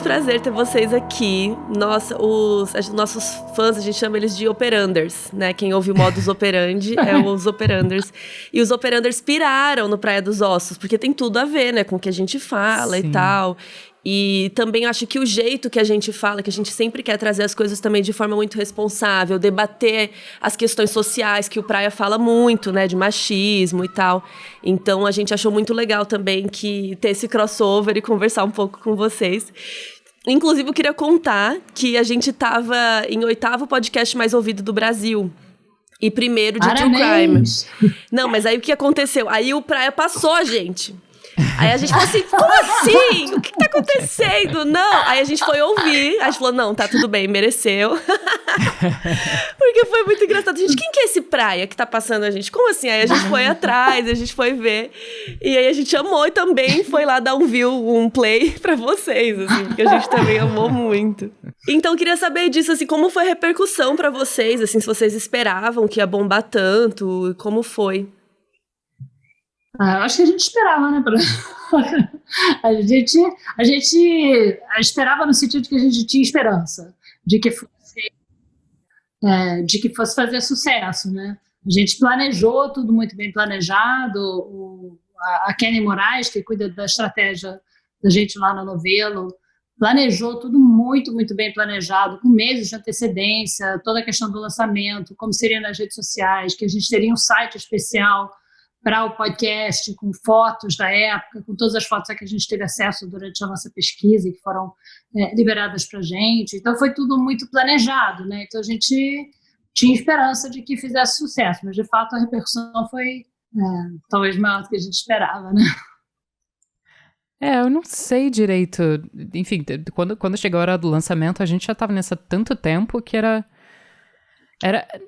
muito prazer ter vocês aqui. Nossa, os nossos fãs, a gente chama eles de operanders, né? Quem ouve o modus operandi é os operanders. E os operanders piraram no Praia dos Ossos, porque tem tudo a ver, né? Com o que a gente fala e tal. E também acho que o jeito que a gente fala, que a gente sempre quer trazer as coisas também de forma muito responsável, debater as questões sociais, que o Praia fala muito, né, de machismo e tal. Então, a gente achou muito legal também que ter esse crossover e conversar um pouco com vocês. Inclusive, eu queria contar que a gente estava em 8º podcast mais ouvido do Brasil. E primeiro de True Crime. Não, mas aí o que aconteceu? Aí o Praia passou a gente. Aí a gente falou assim, como assim? O que tá acontecendo? Não. Aí a gente foi ouvir, a gente falou, não, tá tudo bem, mereceu. Porque foi muito engraçado. Gente, quem que é esse Praia que tá passando a gente? Como assim? Aí a gente foi atrás, a gente foi ver. E aí a gente amou e também foi lá dar um view, um play pra vocês, assim, porque a gente também amou muito. Então, eu queria saber disso, assim, como foi a repercussão pra vocês, assim, se vocês esperavam que ia bombar tanto, como foi? Acho que a gente esperava, né? A gente esperava no sentido de que a gente tinha esperança de que fosse fazer sucesso, né? A gente planejou tudo muito bem planejado. A Kenny Moraes, que cuida da estratégia da gente lá na Novelo, planejou tudo muito, muito bem planejado, com meses de antecedência, toda a questão do lançamento, como seria nas redes sociais, que a gente teria um site especial para o podcast, com fotos da época, com todas as fotos a que a gente teve acesso durante a nossa pesquisa e que foram liberadas para a gente. Então, foi tudo muito planejado, né? Então, a gente tinha esperança de que fizesse sucesso, mas, de fato, a repercussão foi talvez maior do que a gente esperava, né? Eu não sei direito. Enfim, quando chegou a hora do lançamento, a gente já estava nessa tanto tempo que era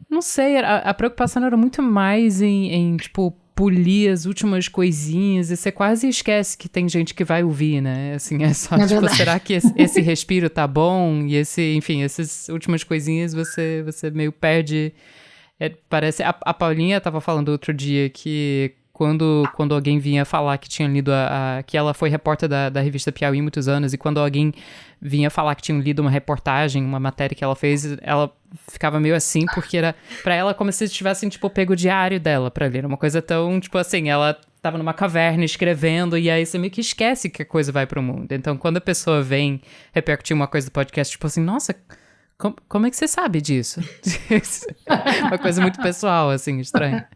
não sei, a preocupação era muito mais em tipo, polir as últimas coisinhas, e você quase esquece que tem gente que vai ouvir, né? Assim, é só, tipo, será que esse respiro tá bom? E enfim, essas últimas coisinhas você meio perde. Parece, a Paulinha tava falando outro dia que quando alguém vinha falar que tinha lido que ela foi repórter da revista Piauí muitos anos, e quando alguém vinha falar que tinha lido uma reportagem, uma matéria que ela fez, ela ficava meio assim, porque era pra ela como se tivessem, tipo, pego o diário dela pra ler. Uma coisa tão, tipo assim, ela tava numa caverna escrevendo, e aí você meio que esquece que a coisa vai pro mundo. Então, quando a pessoa vem repercutir uma coisa do podcast, tipo assim, nossa, como é que você sabe disso? Uma coisa muito pessoal, assim, estranha.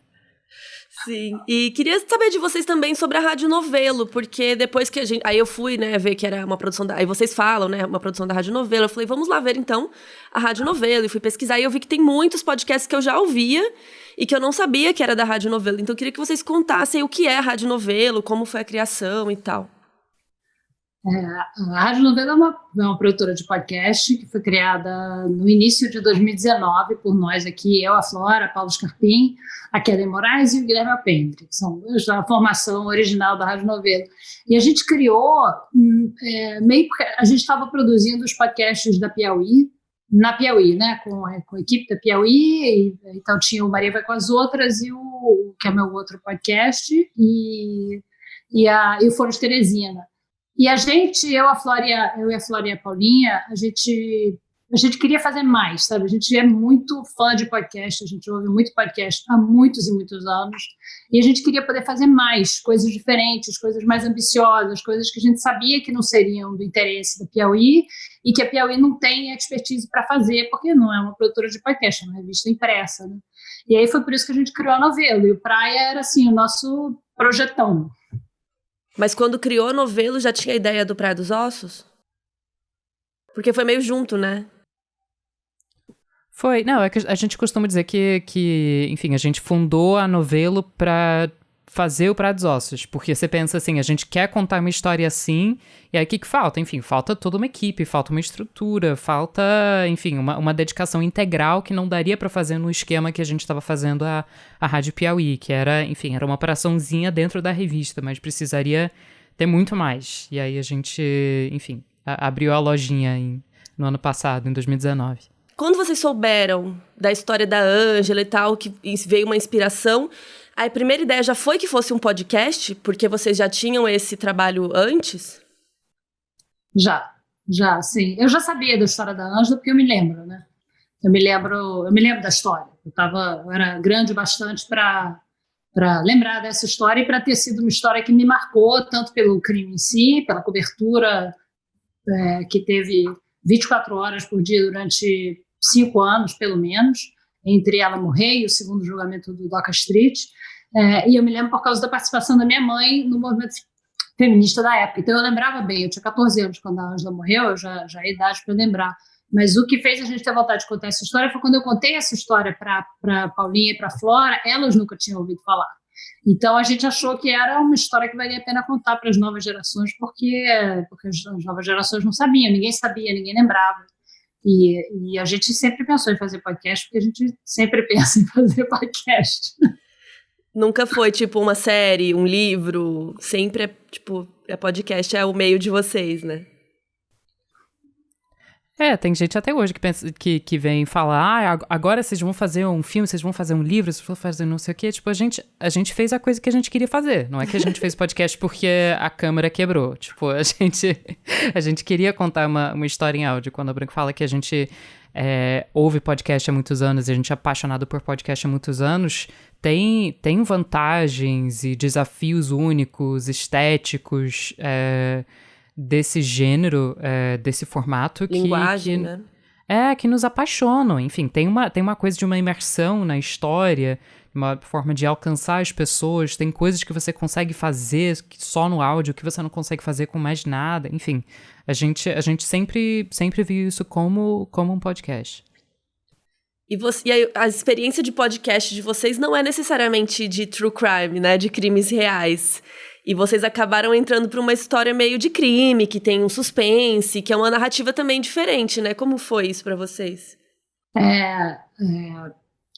Sim, e queria saber de vocês também sobre a Rádio Novelo, porque depois que aí eu fui, né, ver que era uma produção aí vocês falam, né, uma produção da Rádio Novelo, eu falei, vamos lá ver então a Rádio Novelo, e fui pesquisar, e eu vi que tem muitos podcasts que eu já ouvia, e que eu não sabia que era da Rádio Novelo, então eu queria que vocês contassem o que é a Rádio Novelo, como foi a criação e tal. A Rádio Novelo é uma produtora de podcast que foi criada no início de 2019 por nós aqui, eu, a Flora, a Paulo Scarpim, a Kelly Moraes e o Guilherme Alpendre, que são a formação original da Rádio Novelo. E a gente criou, meio porque a gente estava produzindo os podcasts da Piauí, na Piauí, né, com a equipe da Piauí, então tinha o Maria Vai com as Outras, e que é meu outro podcast, e o Foro de Teresina. E a gente, eu, a Flora e a Paulinha, a gente queria fazer mais, sabe? A gente é muito fã de podcast, a gente ouve muito podcast há muitos e muitos anos, e a gente queria poder fazer mais, coisas diferentes, coisas mais ambiciosas, coisas que a gente sabia que não seriam do interesse da Piauí, e que a Piauí não tem expertise para fazer, porque não é uma produtora de podcast, é uma revista impressa, né? E aí foi por isso que a gente criou a Novelo, e o Praia era, assim, o nosso projetão. Mas quando criou a Novelo, já tinha a ideia do Praia dos Ossos? Porque foi meio junto, né? Foi. Não, é que a gente costuma dizer que enfim, a gente fundou a Novelo pra fazer o Praia dos Ossos. Porque você pensa assim, a gente quer contar uma história assim, e aí o que falta? Enfim, falta toda uma equipe, falta uma estrutura, falta, enfim, uma dedicação integral que não daria pra fazer no esquema que a gente estava fazendo a Rádio Piauí, que era, enfim, era uma operaçãozinha dentro da revista, mas precisaria ter muito mais. E aí a gente, enfim, abriu a lojinha no ano passado, em 2019. Quando vocês souberam da história da Ângela e tal, que veio uma inspiração, a primeira ideia já foi que fosse um podcast? Porque vocês já tinham esse trabalho antes? Já. Já, sim. Eu já sabia da história da Ângela, porque eu me lembro, né? Eu me lembro da história. Eu era grande bastante para lembrar dessa história e para ter sido uma história que me marcou, tanto pelo crime em si, pela cobertura que teve 24 horas por dia durante 5 anos, pelo menos, entre ela morrer e o segundo julgamento do Doca Street. E eu me lembro por causa da participação da minha mãe no movimento feminista da época. Então eu lembrava bem, eu tinha 14 anos quando a Ângela morreu, eu já é idade para lembrar. Mas o que fez a gente ter vontade de contar essa história foi quando eu contei essa história para Paulinha e para Flora, elas nunca tinham ouvido falar. Então a gente achou que era uma história que valia a pena contar para as novas gerações, porque as novas gerações não sabiam, ninguém sabia, ninguém lembrava. E a gente sempre pensou em fazer podcast, porque a gente sempre pensa em fazer podcast. Nunca foi, tipo, uma série, um livro, sempre é podcast, é o meio de vocês, né? Tem gente até hoje que pensa que vem falar, agora vocês vão fazer um filme, vocês vão fazer um livro, vocês vão fazer não sei o quê. Tipo, a gente fez a coisa que a gente queria fazer. Não é que a gente fez podcast porque a câmera quebrou. Tipo, a gente queria contar uma história em áudio. Quando a Branco fala que a gente ouve podcast há muitos anos e a gente é apaixonado por podcast há muitos anos, tem vantagens e desafios únicos, estéticos, desse gênero, desse formato. Linguagem, né? Que nos apaixonam. Enfim, tem uma coisa de uma imersão na história, uma forma de alcançar as pessoas, tem coisas que você consegue fazer só no áudio, que você não consegue fazer com mais nada. Enfim, a gente sempre viu isso como um podcast. E a experiência de podcast de vocês não é necessariamente de true crime, né? De crimes reais. E vocês acabaram entrando para uma história meio de crime, que tem um suspense, que é uma narrativa também diferente, né? Como foi isso para vocês?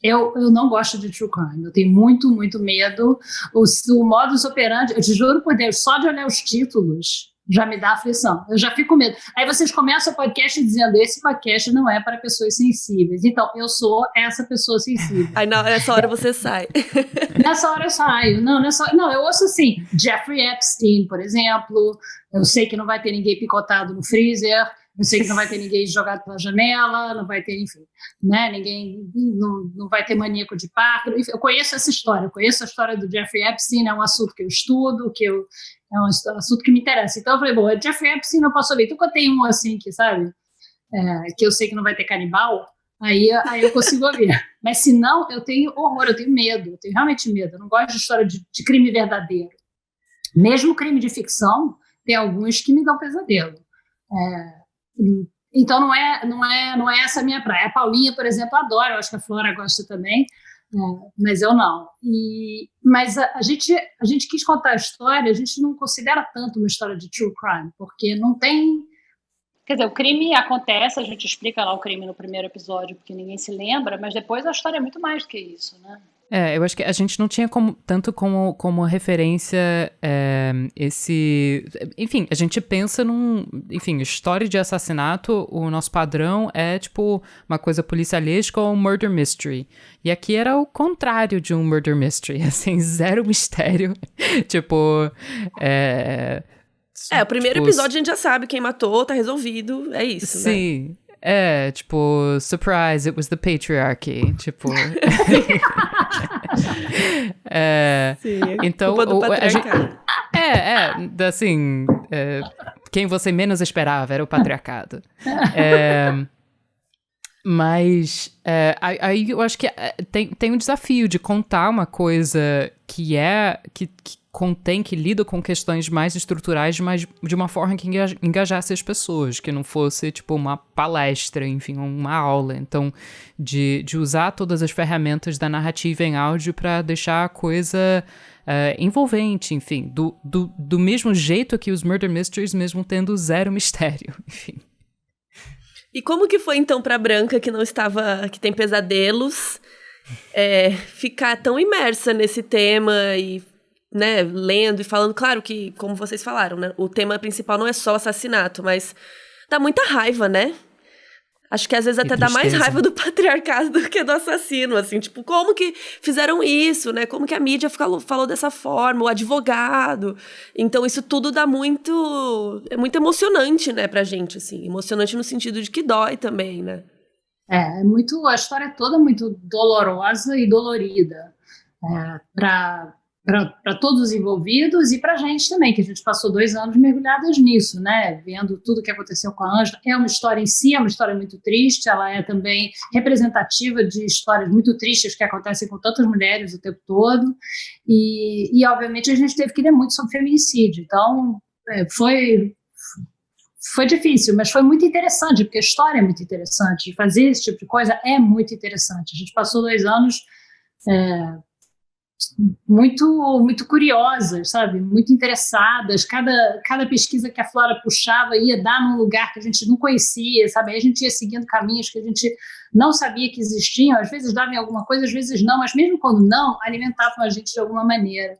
Eu não gosto de true crime, eu tenho muito, muito medo. O modus operandi, eu te juro por Deus, só de olhar os títulos já me dá aflição, eu já fico com medo. Aí vocês começam o podcast dizendo, esse podcast não é para pessoas sensíveis. Então, eu sou essa pessoa sensível. Aí nessa hora você sai. Nessa hora eu saio. Não, eu ouço assim, Jeffrey Epstein, por exemplo, eu sei que não vai ter ninguém picotado no freezer, eu sei que não vai ter ninguém jogado pela janela, não vai ter, enfim, né, ninguém, não vai ter maníaco de parto. Eu conheço essa história, eu conheço a história do Jeffrey Epstein, é um assunto que eu estudo, é um assunto que me interessa. Então eu falei, bom, Jeffrey Epstein eu posso ouvir. Então quando tem um assim que, sabe, que eu sei que não vai ter canibal, aí eu consigo ouvir. Mas se não, eu tenho horror, eu tenho medo, eu tenho realmente medo. Eu não gosto de história de crime verdadeiro. Mesmo crime de ficção, tem alguns que me dão pesadelo. Então não é essa a minha praia. A Paulinha, por exemplo, adora, eu acho que a Flora gosta também, mas eu não. Mas a gente quis contar a história, a gente não considera tanto uma história de true crime, porque não tem... Quer dizer, o crime acontece, a gente explica lá o crime no primeiro episódio, porque ninguém se lembra, mas depois a história é muito mais do que isso, né? Eu acho que a gente não tinha tanto como referência esse... Enfim, a gente pensa história de assassinato, o nosso padrão é tipo uma coisa policialesca ou um murder mystery. E aqui era o contrário de um murder mystery, assim, zero mistério. Tipo, o primeiro episódio a gente já sabe quem matou, tá resolvido, é isso, né? Sim. Surprise, it was the patriarchy. Tipo. Sim, então, culpa do patriarcado. Assim, quem você menos esperava era o patriarcado. Mas aí eu acho que tem um desafio de contar uma coisa que lida com questões mais estruturais, mas de uma forma que engajasse as pessoas, que não fosse tipo uma palestra, enfim, uma aula. Então, de usar todas as ferramentas da narrativa em áudio para deixar a coisa envolvente, enfim, do mesmo jeito que os Murder Mysteries, mesmo tendo zero mistério, enfim. E como que foi, então, pra Branca, que tem pesadelos, ficar tão imersa nesse tema e, né, lendo e falando, claro que, como vocês falaram, né, o tema principal não é só o assassinato, mas dá muita raiva, né? Acho que às vezes até dá mais raiva do patriarcado do que do assassino, assim, tipo, como que fizeram isso, né? Como que a mídia falou dessa forma, o advogado. Então isso tudo dá é muito emocionante, né, pra gente, assim. Emocionante no sentido de que dói também, né? A história é toda muito dolorosa e dolorida para todos os envolvidos e para a gente também, que a gente passou 2 anos mergulhadas nisso, né? Vendo tudo que aconteceu com a Ângela. É uma história em si, é uma história muito triste, ela é também representativa de histórias muito tristes que acontecem com tantas mulheres o tempo todo, e obviamente a gente teve que ler muito sobre feminicídio, então foi difícil, mas foi muito interessante, porque a história é muito interessante, fazer esse tipo de coisa é muito interessante. A gente passou 2 anos muito, muito curiosas, sabe? Muito interessadas. Cada pesquisa que a Flora puxava ia dar num lugar que a gente não conhecia, sabe? Aí a gente ia seguindo caminhos que a gente não sabia que existiam. Às vezes dava em alguma coisa, às vezes não, mas mesmo quando não, alimentavam a gente de alguma maneira.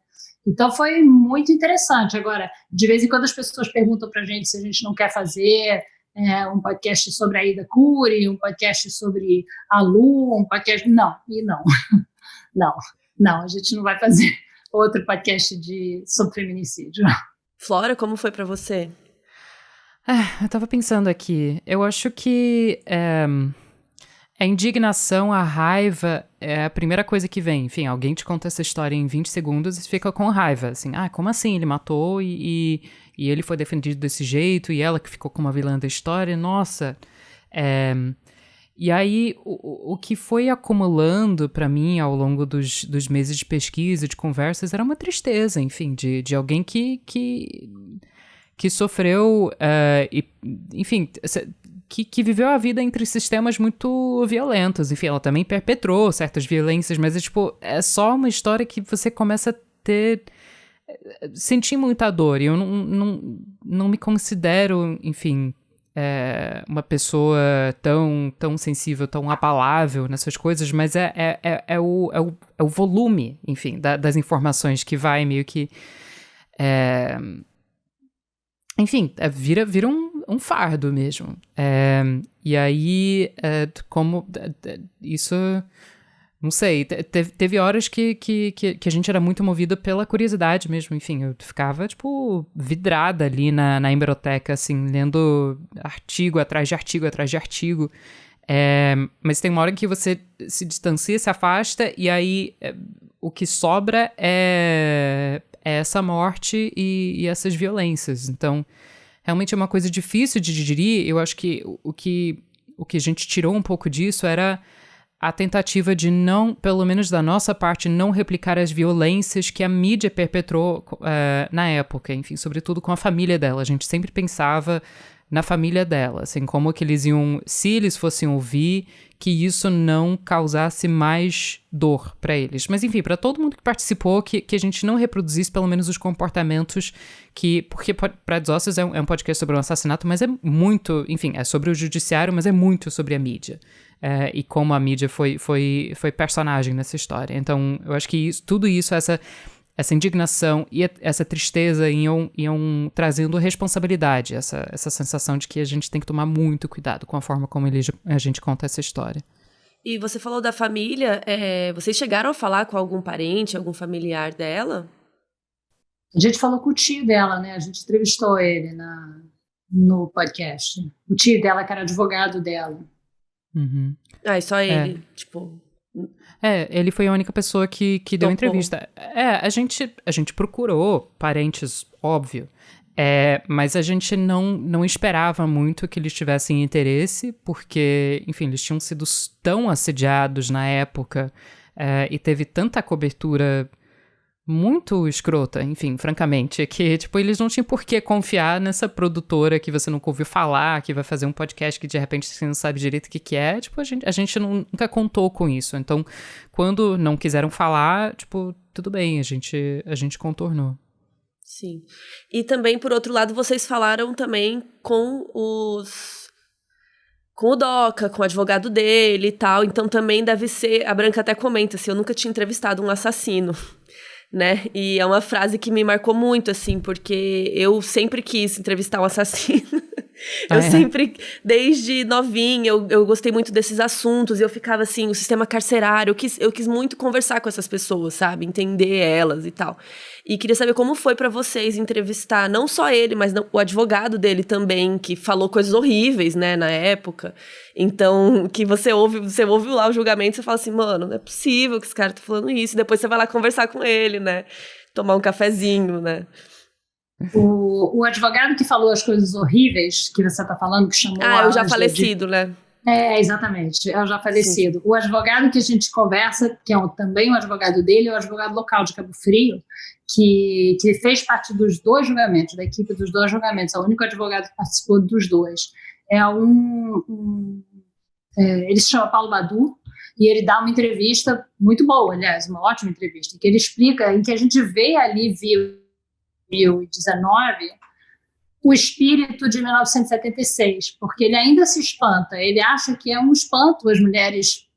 Então foi muito interessante. Agora, de vez em quando as pessoas perguntam para a gente se a gente não quer fazer um podcast sobre a Aida Cury, um podcast sobre a Lu, um podcast... Não, Não, a gente não vai fazer outro podcast sobre feminicídio. Flora, como foi pra você? Eu tava pensando aqui. Eu acho que a indignação, a raiva é a primeira coisa que vem. Enfim, alguém te conta essa história em 20 segundos e fica com raiva. Assim, como assim? Ele matou e ele foi defendido desse jeito e ela que ficou como a vilã da história? Nossa, E aí, o que foi acumulando para mim ao longo dos meses de pesquisa, de conversas, era uma tristeza, enfim, de alguém que sofreu, enfim, que viveu a vida entre sistemas muito violentos. Enfim, ela também perpetrou certas violências, mas é só uma história que você começa a sentir muita dor. E eu não me considero, enfim... uma pessoa tão sensível, tão abalável nessas coisas, mas é o volume, enfim, das informações que vai meio que... enfim, vira um fardo mesmo. E aí, como isso... Não sei, teve horas que a gente era muito movido pela curiosidade mesmo, enfim, eu ficava, vidrada ali na hemeroteca, assim, lendo artigo atrás de artigo atrás de artigo, mas tem uma hora que você se distancia, se afasta, e aí o que sobra é essa morte e essas violências. Então, realmente é uma coisa difícil de digerir. Eu acho que o que a gente tirou um pouco disso era a tentativa de não, pelo menos da nossa parte, não replicar as violências que a mídia perpetrou na época, enfim, sobretudo com a família dela. A gente sempre pensava na família dela, assim, como que eles iam, se eles fossem ouvir, que isso não causasse mais dor para eles. Mas, enfim, para todo mundo que participou, que a gente não reproduzisse pelo menos os comportamentos porque Praia dos Ossos é um podcast sobre um assassinato, mas é muito, enfim, é sobre o judiciário, mas é muito sobre a mídia. E como a mídia foi personagem nessa história. Então, eu acho que tudo isso, essa indignação e essa tristeza iam trazendo responsabilidade, essa sensação de que a gente tem que tomar muito cuidado com a forma como a gente conta essa história. E você falou da família, vocês chegaram a falar com algum parente, algum familiar dela? A gente falou com o tio dela, né? A gente entrevistou ele no podcast. O tio dela, que era advogado dela. Uhum. E só ele, ele foi a única pessoa que deu entrevista. A gente procurou parentes, óbvio, mas a gente não esperava muito que eles tivessem interesse, porque, enfim, eles tinham sido tão assediados na época e teve tanta cobertura muito escrota, enfim, francamente, que, eles não tinham por que confiar nessa produtora que você nunca ouviu falar, que vai fazer um podcast que de repente você não sabe direito o que é, a gente nunca contou com isso. Então, quando não quiseram falar, tudo bem, a gente contornou. Sim. E também, por outro lado, vocês falaram também com o Doca, com o advogado dele e tal, então também deve ser, a Branca até comenta assim, eu nunca tinha entrevistado um assassino, né, e é uma frase que me marcou muito, assim, porque eu sempre quis entrevistar um assassino, Eu sempre, desde novinha, eu gostei muito desses assuntos. E eu ficava assim, o sistema carcerário. Eu quis muito conversar com essas pessoas, sabe? Entender elas e tal. E queria saber como foi pra vocês entrevistar, não só ele, mas o advogado dele também, que falou coisas horríveis, né, na época. Então, que você ouve lá o julgamento e você fala assim, mano, não é possível que esse cara tá falando isso. E depois você vai lá conversar com ele, né? Tomar um cafezinho, né? O advogado que falou as coisas horríveis que você está falando, que chamou é o já falecido, né? Exatamente, é o já falecido. Sim. O advogado que a gente conversa, que é também o advogado dele, é o advogado local de Cabo Frio, que fez parte dos 2 julgamentos, da equipe dos 2 julgamentos, é o único advogado que participou dos 2. Ele se chama Paulo Badu, e ele dá uma entrevista muito boa, aliás, uma ótima entrevista, que ele explica, em que a gente vê ali, 2019, o espírito de 1976, porque ele ainda se espanta, ele acha que é um espanto as mulheres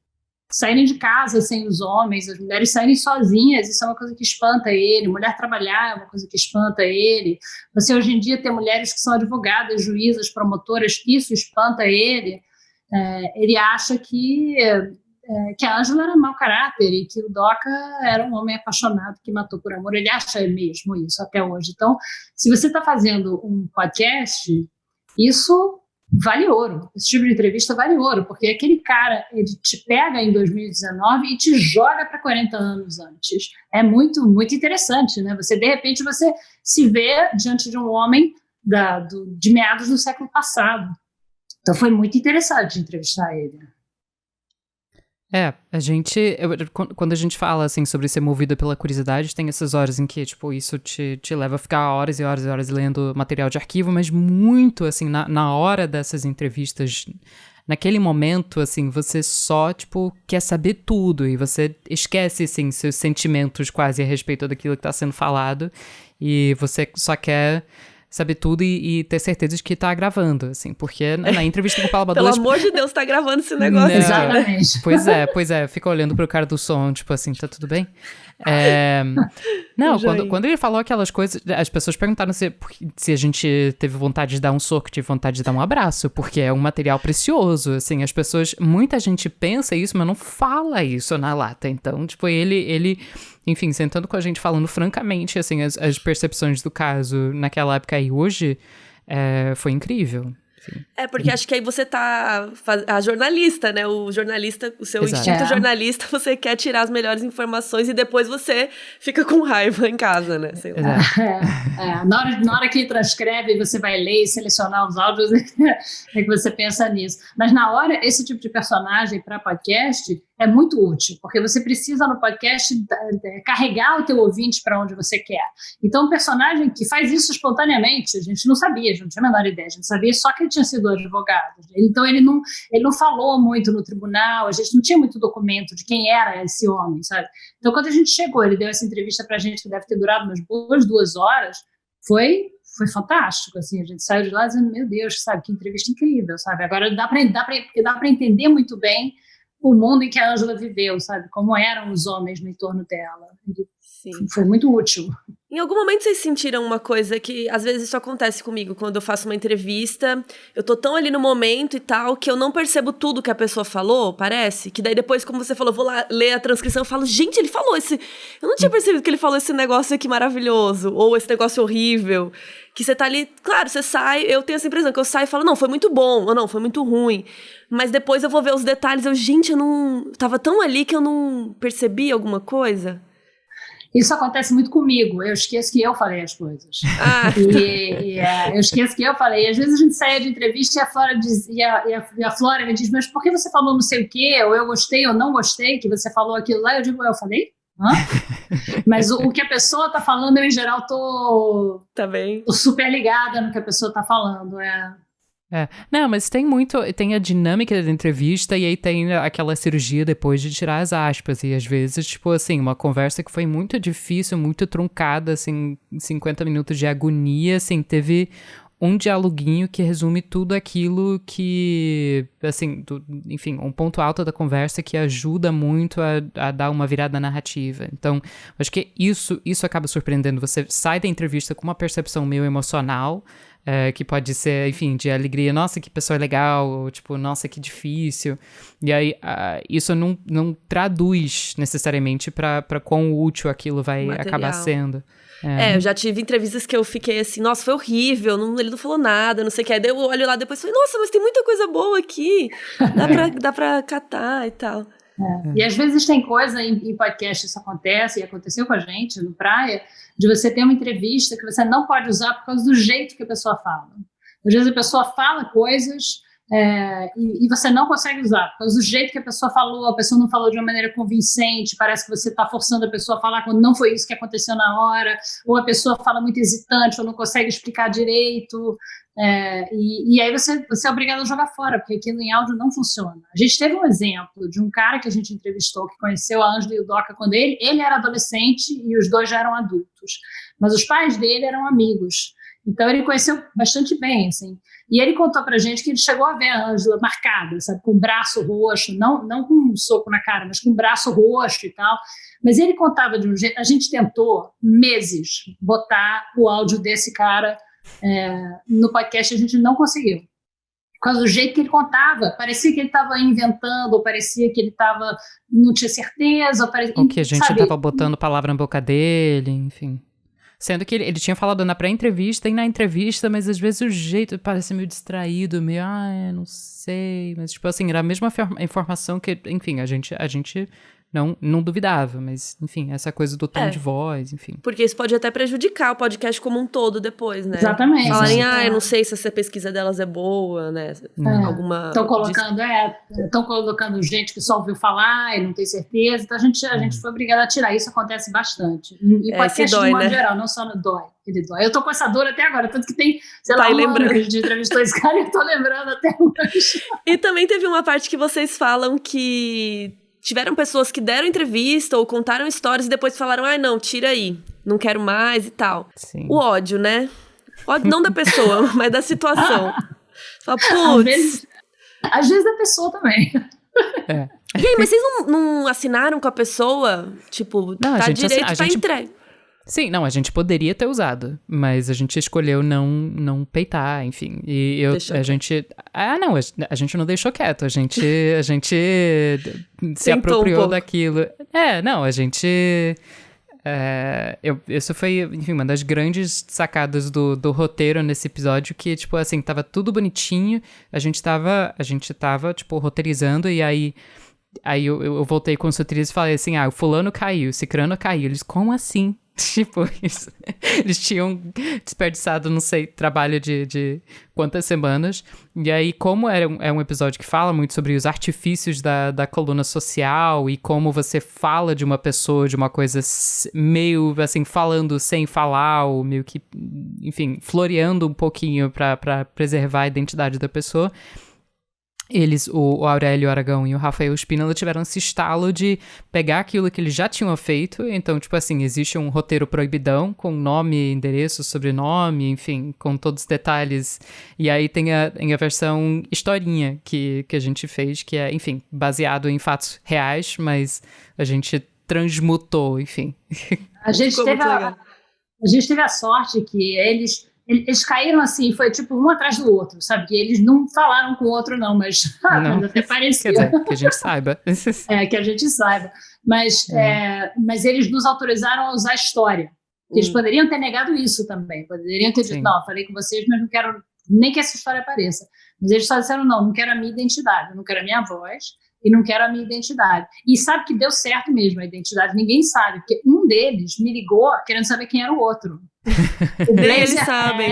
saírem de casa sem os homens, as mulheres saírem sozinhas, isso é uma coisa que espanta ele, mulher trabalhar é uma coisa que espanta ele, você hoje em dia tem mulheres que são advogadas, juízas, promotoras, isso espanta ele, ele acha que a Ângela era mau caráter e que o Doca era um homem apaixonado que matou por amor. Ele acha mesmo isso até hoje. Então, se você está fazendo um podcast, isso vale ouro. Esse tipo de entrevista vale ouro, porque aquele cara, ele te pega em 2019 e te joga para 40 anos antes. É muito, muito interessante, né? De repente, você se vê diante de um homem de meados do século passado. Então, foi muito interessante entrevistar ele. Quando a gente fala, assim, sobre ser movida pela curiosidade, tem essas horas em que, tipo, isso te leva a ficar horas e horas e horas lendo material de arquivo, mas muito, assim, na hora dessas entrevistas, naquele momento, assim, você só, tipo, quer saber tudo e você esquece, assim, seus sentimentos quase a respeito daquilo que está sendo falado e você só quer saber tudo e ter certeza de que tá gravando, assim, porque na entrevista com o Paulo Badu... Pelo amor de Deus, tá gravando esse negócio. Não, exatamente. Pois é, fica olhando pro cara do som, tipo assim, tá tudo bem? Não, quando ele falou aquelas coisas, as pessoas perguntaram se a gente teve vontade de dar um soco, tive vontade de dar um abraço, porque é um material precioso, assim, muita gente pensa isso, mas não fala isso na lata, então, tipo, ele enfim, sentando com a gente, falando francamente, assim, as percepções do caso naquela época e hoje, foi incrível. Enfim. Porque acho que aí você tá a jornalista, né? O jornalista, o seu Exato. instinto jornalista, você quer tirar as melhores informações e depois você fica com raiva em casa, né? Sei lá. Na hora que transcreve, você vai ler e selecionar os áudios, é que você pensa nisso. Mas na hora, esse tipo de personagem para podcast é muito útil, porque você precisa no podcast carregar o teu ouvinte para onde você quer. Então, um personagem que faz isso espontaneamente, a gente não sabia, a gente não tinha a menor ideia, a gente sabia só que ele tinha sido advogado. Então, ele não falou muito no tribunal, a gente não tinha muito documento de quem era esse homem, sabe? Então, quando a gente chegou, ele deu essa entrevista para a gente, que deve ter durado umas boas 2 horas, foi fantástico, assim, a gente saiu de lá dizendo, meu Deus, sabe, que entrevista incrível, sabe? Agora dá para entender muito bem o mundo em que a Ângela viveu, sabe? Como eram os homens no entorno dela. Sim. Foi muito útil. Em algum momento vocês sentiram uma coisa que, às vezes isso acontece comigo, quando eu faço uma entrevista, eu tô tão ali no momento e tal, que eu não percebo tudo que a pessoa falou, parece, que daí depois, como você falou, eu vou lá ler a transcrição e falo, gente, ele falou eu não tinha percebido que ele falou esse negócio aqui maravilhoso, ou esse negócio horrível, que você tá ali, claro, você sai, eu tenho essa impressão, que eu saio e falo, não, foi muito bom, ou não, foi muito ruim, mas depois eu vou ver os detalhes, eu não, tava tão ali que eu não percebi alguma coisa. Isso acontece muito comigo, eu esqueço que eu falei as coisas. Eu esqueço que eu falei. Às vezes a gente saía de entrevista e a Flora a Flora me diz, mas por que você falou não sei o quê, ou eu gostei ou não gostei, que você falou aquilo lá, eu digo, eu falei? Mas o que a pessoa está falando, eu em geral tô super ligada no que a pessoa está falando, Não, mas tem a dinâmica da entrevista e aí tem aquela cirurgia depois de tirar as aspas e às vezes, tipo assim, uma conversa que foi muito difícil, muito truncada, assim, 50 minutos de agonia, assim, teve um dialoguinho que resume tudo aquilo que, assim, enfim, um ponto alto da conversa que ajuda muito a dar uma virada narrativa. Então, acho que isso acaba surpreendendo. Você sai da entrevista com uma percepção meio emocional, que pode ser, enfim, de alegria, nossa, que pessoa legal, ou tipo, nossa, que difícil. E aí, isso não traduz necessariamente pra quão útil aquilo vai acabar sendo. Eu já tive entrevistas que eu fiquei assim, nossa, foi horrível, ele não falou nada, não sei o que. Aí eu olho lá depois e falei, nossa, mas tem muita coisa boa aqui, dá pra catar e tal. E às vezes tem coisa em podcast, isso acontece, e aconteceu com a gente no Praia, de você ter uma entrevista que você não pode usar por causa do jeito que a pessoa fala. Às vezes a pessoa fala coisas e você não consegue usar, por causa do jeito que a pessoa falou, a pessoa não falou de uma maneira convincente, parece que você está forçando a pessoa a falar quando não foi isso que aconteceu na hora, ou a pessoa fala muito hesitante, ou não consegue explicar direito, e aí você é obrigado a jogar fora, porque aquilo em áudio não funciona. A gente teve um exemplo de um cara que a gente entrevistou, que conheceu a Ângela e o Doca quando ele era adolescente e os dois já eram adultos, mas os pais dele eram amigos. Então, ele conheceu bastante bem, assim. E ele contou pra gente que ele chegou a ver a Ângela marcada, sabe, com o braço roxo, não com um soco na cara, mas com o braço roxo e tal. Mas ele contava de um jeito... A gente tentou, meses, botar o áudio desse cara no podcast, a gente não conseguiu. Por causa do jeito que ele contava. Parecia que ele estava inventando, ou parecia que ele não tinha certeza. Ou que a gente estava botando palavra na boca dele, enfim... Sendo que ele tinha falado na pré-entrevista e na entrevista, mas às vezes o jeito parece meio distraído, meio, não sei. Mas, tipo assim, era a mesma informação que, enfim, a gente não duvidava. Mas, enfim, essa coisa do tom de voz, enfim. Porque isso pode até prejudicar o podcast como um todo depois, né? Exatamente. Falarem, eu não sei se essa pesquisa delas é boa, né? Alguma... Estão colocando gente que só ouviu falar e não tem certeza. Então, a gente foi obrigado a tirar. Isso acontece bastante. E podcast dói, de modo né? geral, não só no dói. Ele dói. Eu tô com essa dor até agora, tanto que tem, sei lá, um ano que a gente entrevistou esse cara e eu tô lembrando até hoje. E também teve uma parte que vocês falam que tiveram pessoas que deram entrevista ou contaram histórias e depois falaram, não, tira aí, não quero mais e tal. Sim. O ódio, né? O ódio não da pessoa, mas da situação. Fala, putz. Às vezes da pessoa também. E aí, mas vocês não assinaram com a pessoa? Tipo, não, tá direito, tá entregue. Sim, não, a gente poderia ter usado, mas a gente escolheu não peitar, enfim. E a gente não deixou quieto, a gente se apropriou daquilo. A gente... isso foi, enfim, uma das grandes sacadas do roteiro nesse episódio, que, tipo, assim, tava tudo bonitinho, a gente tava, tipo, roteirizando, e aí eu voltei com os roteiristas e falei assim, o fulano caiu, o cicrano caiu. Eles, como assim? Tipo, eles tinham desperdiçado, não sei, trabalho de quantas semanas. E aí, como é um episódio que fala muito sobre os artifícios da coluna social e como você fala de uma pessoa, de uma coisa meio, assim, falando sem falar, ou meio que, enfim, floreando um pouquinho pra preservar a identidade da pessoa, eles, o Aurélio Aragão e o Rafael Spínola, tiveram esse estalo de pegar aquilo que eles já tinham feito. Então, tipo assim, existe um roteiro proibidão com nome, endereço, sobrenome, enfim, com todos os detalhes. E aí tem a versão historinha que a gente fez, que é, enfim, baseado em fatos reais, mas a gente transmutou, enfim. A gente teve a sorte que eles caíram assim, foi tipo um atrás do outro, sabe? Que eles não falaram com o outro, não, mas até parecia. Quer dizer, que a gente saiba. Que a gente saiba. Mas eles nos autorizaram a usar a história. Eles poderiam ter negado isso também. Poderiam ter dito, não, eu falei com vocês, mas não quero nem que essa história apareça. Mas eles só disseram, não quero a minha identidade, eu não quero a minha voz e não quero a minha identidade. E sabe que deu certo mesmo a identidade, ninguém sabe, porque um deles me ligou querendo saber quem era o outro. Nem eles sabem.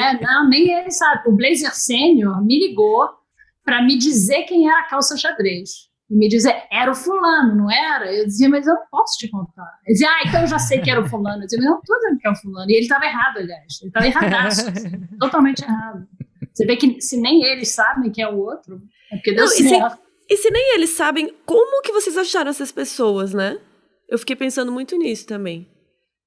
Nem eles sabem. O Blazer Sênior me ligou para me dizer quem era a calça xadrez. E me dizer, era o fulano, não era? Eu dizia, mas eu não posso te contar. Ele dizia, então eu já sei que era o fulano. Eu dizia, mas eu não estou dizendo que é o fulano. E ele estava errado, aliás. Ele estava erradaço. Totalmente errado. Você vê que se nem eles sabem quem é o outro, é porque deu certo. E se nem eles sabem, como que vocês acharam essas pessoas, né? Eu fiquei pensando muito nisso também.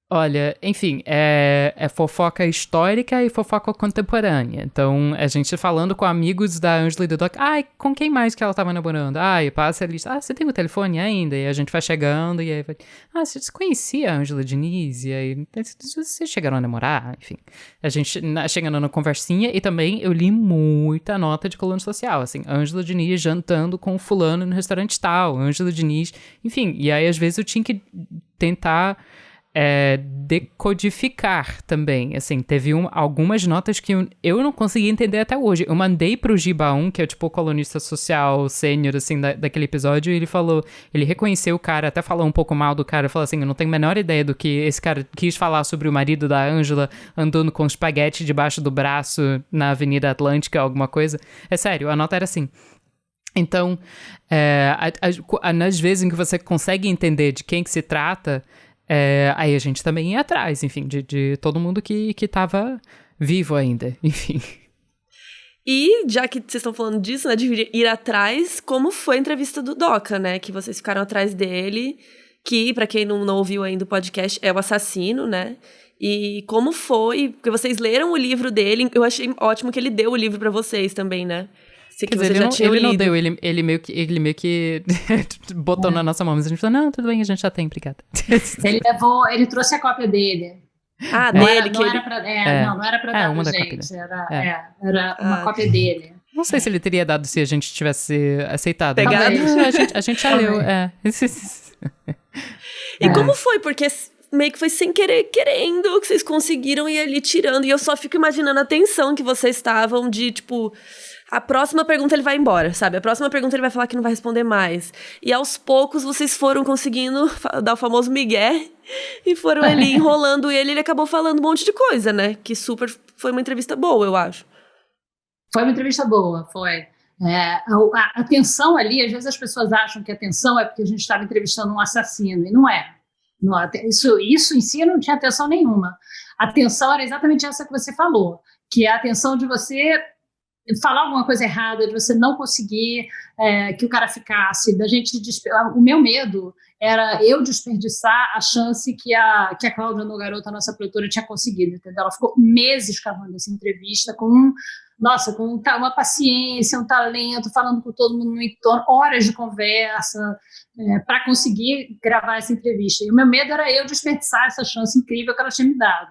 Olha, enfim, é fofoca histórica e fofoca contemporânea. Então, a gente falando com amigos da Ângela e do Doc, com quem mais que ela tava namorando? Passa a lista, você tem o telefone ainda? E a gente vai chegando, e aí vai, você conhecia a Ângela Diniz? E aí, vocês chegaram a namorar? Enfim, a gente chegando na conversinha, e também eu li muita nota de coluna social, assim, Ângela Diniz jantando com fulano no restaurante tal, Ângela Diniz, enfim, e aí às vezes eu tinha que tentar decodificar também, assim, teve algumas notas que eu não consegui entender até hoje. Eu mandei pro Giba1, que é tipo o colunista social sênior, assim, daquele episódio, e ele reconheceu o cara, até falou um pouco mal do cara, falou assim, eu não tenho a menor ideia do que esse cara quis falar sobre o marido da Ângela andando com espaguete debaixo do braço na Avenida Atlântica, alguma coisa. É sério, a nota era assim. Então, nas vezes em que você consegue entender de quem que se trata, aí a gente também ia atrás, enfim, de todo mundo que tava vivo ainda, enfim. E, já que vocês estão falando disso, né, de ir atrás, como foi a entrevista do Doca, né, que vocês ficaram atrás dele, que, pra quem não ouviu ainda o podcast, é o assassino, né, e como foi, porque vocês leram o livro dele, eu achei ótimo que ele deu o livro pra vocês também, né. Quer dizer, ele não deu, ele meio que botou na nossa mão, mas a gente falou, não, tudo bem, a gente já tem, obrigada. Ele trouxe a cópia dele. Não era pra dar uma pra da gente, era uma cópia dele. Não sei se ele teria dado se a gente tivesse aceitado. Pegado. A gente já leu, E como foi? Porque meio que foi sem querer, querendo, que vocês conseguiram ir ali tirando, e eu só fico imaginando a tensão que vocês estavam de, tipo... A próxima pergunta ele vai embora, sabe? A próxima pergunta ele vai falar que não vai responder mais. E aos poucos vocês foram conseguindo dar o famoso migué e foram ali enrolando ele acabou falando um monte de coisa, né? Que super foi uma entrevista boa, eu acho. Foi uma entrevista boa, foi. A tensão ali, às vezes as pessoas acham que a tensão é porque a gente estava entrevistando um assassino, e não é. Isso em si não tinha tensão nenhuma. A tensão era exatamente essa que você falou, que é a tensão de você falar alguma coisa errada, de você não conseguir que o cara ficasse, da gente... O meu medo era eu desperdiçar a chance que a Cláudia Nogaroto, a nossa produtora, tinha conseguido, entendeu? Ela ficou meses cavando essa entrevista com uma paciência, um talento, falando com todo mundo no entorno, horas de conversa, para conseguir gravar essa entrevista. E o meu medo era eu desperdiçar essa chance incrível que ela tinha me dado.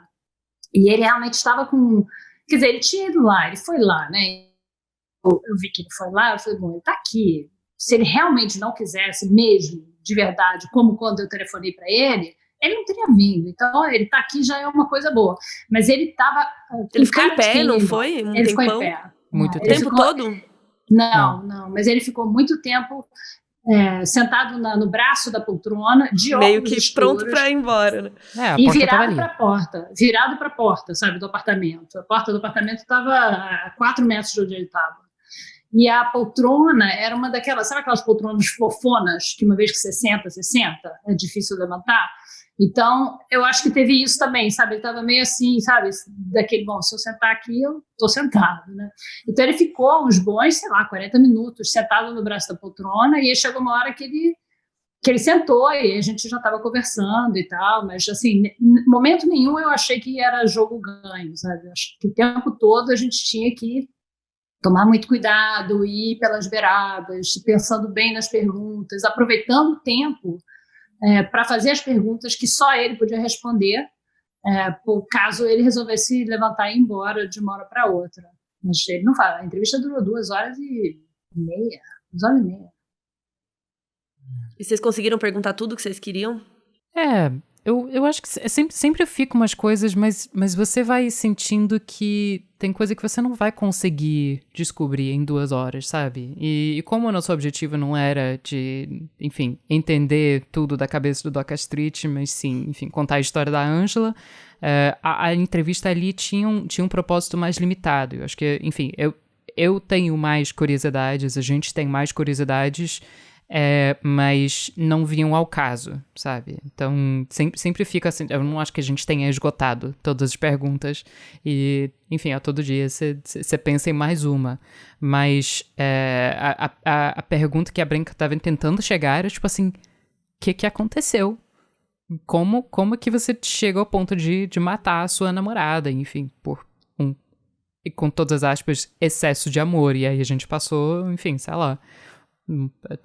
E ele realmente estava com... Quer dizer, ele tinha ido lá, ele foi lá, né? Eu vi que ele foi lá, eu falei, bom, ele tá aqui. Se ele realmente não quisesse mesmo, de verdade, como quando eu telefonei para ele não teria vindo. Então, ele tá aqui já é uma coisa boa. Mas ele tava... Ele ficou em pé, não foi? Ele ficou em pé. Muito tempo. O tempo todo? Não. Mas ele ficou muito tempo sentado no braço da poltrona, de óculos meio que escuros, pronto para ir embora, né? E virado para a porta, sabe, do apartamento. A porta do apartamento estava a 4 metros de onde ele estava. E a poltrona era uma daquelas, sabe aquelas poltronas fofonas, que uma vez que você senta, é difícil levantar? Então, eu acho que teve isso também, sabe? Ele estava meio assim, sabe? Daquele, bom, se eu sentar aqui, eu estou sentado, né? Então, ele ficou uns bons, 40 minutos sentado no braço da poltrona, e aí chegou uma hora que ele sentou e a gente já estava conversando e tal, mas, assim, em momento nenhum eu achei que era jogo ganho, sabe? Eu acho que o tempo todo a gente tinha que tomar muito cuidado, ir pelas beiradas, pensando bem nas perguntas, aproveitando o tempo para fazer as perguntas que só ele podia responder, por caso ele resolvesse levantar e ir embora de uma hora para outra. Mas ele não fala. A entrevista durou 2 horas e meia. E vocês conseguiram perguntar tudo o que vocês queriam? Eu acho que sempre fica umas coisas, mas você vai sentindo que tem coisa que você não vai conseguir descobrir em 2 horas, sabe? E como o nosso objetivo não era de, enfim, entender tudo da cabeça do Doca Street, mas sim, enfim, contar a história da Ângela, a entrevista ali tinha um propósito mais limitado. Eu acho que, enfim, eu tenho mais curiosidades, a gente tem mais curiosidades, mas não vinham ao caso, sabe? Então, sempre fica assim, eu não acho que a gente tenha esgotado todas as perguntas e, enfim, a todo dia você pensa em mais uma, mas a pergunta que a Branca estava tentando chegar era tipo assim, o que aconteceu? como que você chega ao ponto de matar a sua namorada, enfim, por e com todas as aspas, excesso de amor. E aí a gente passou, enfim, sei lá.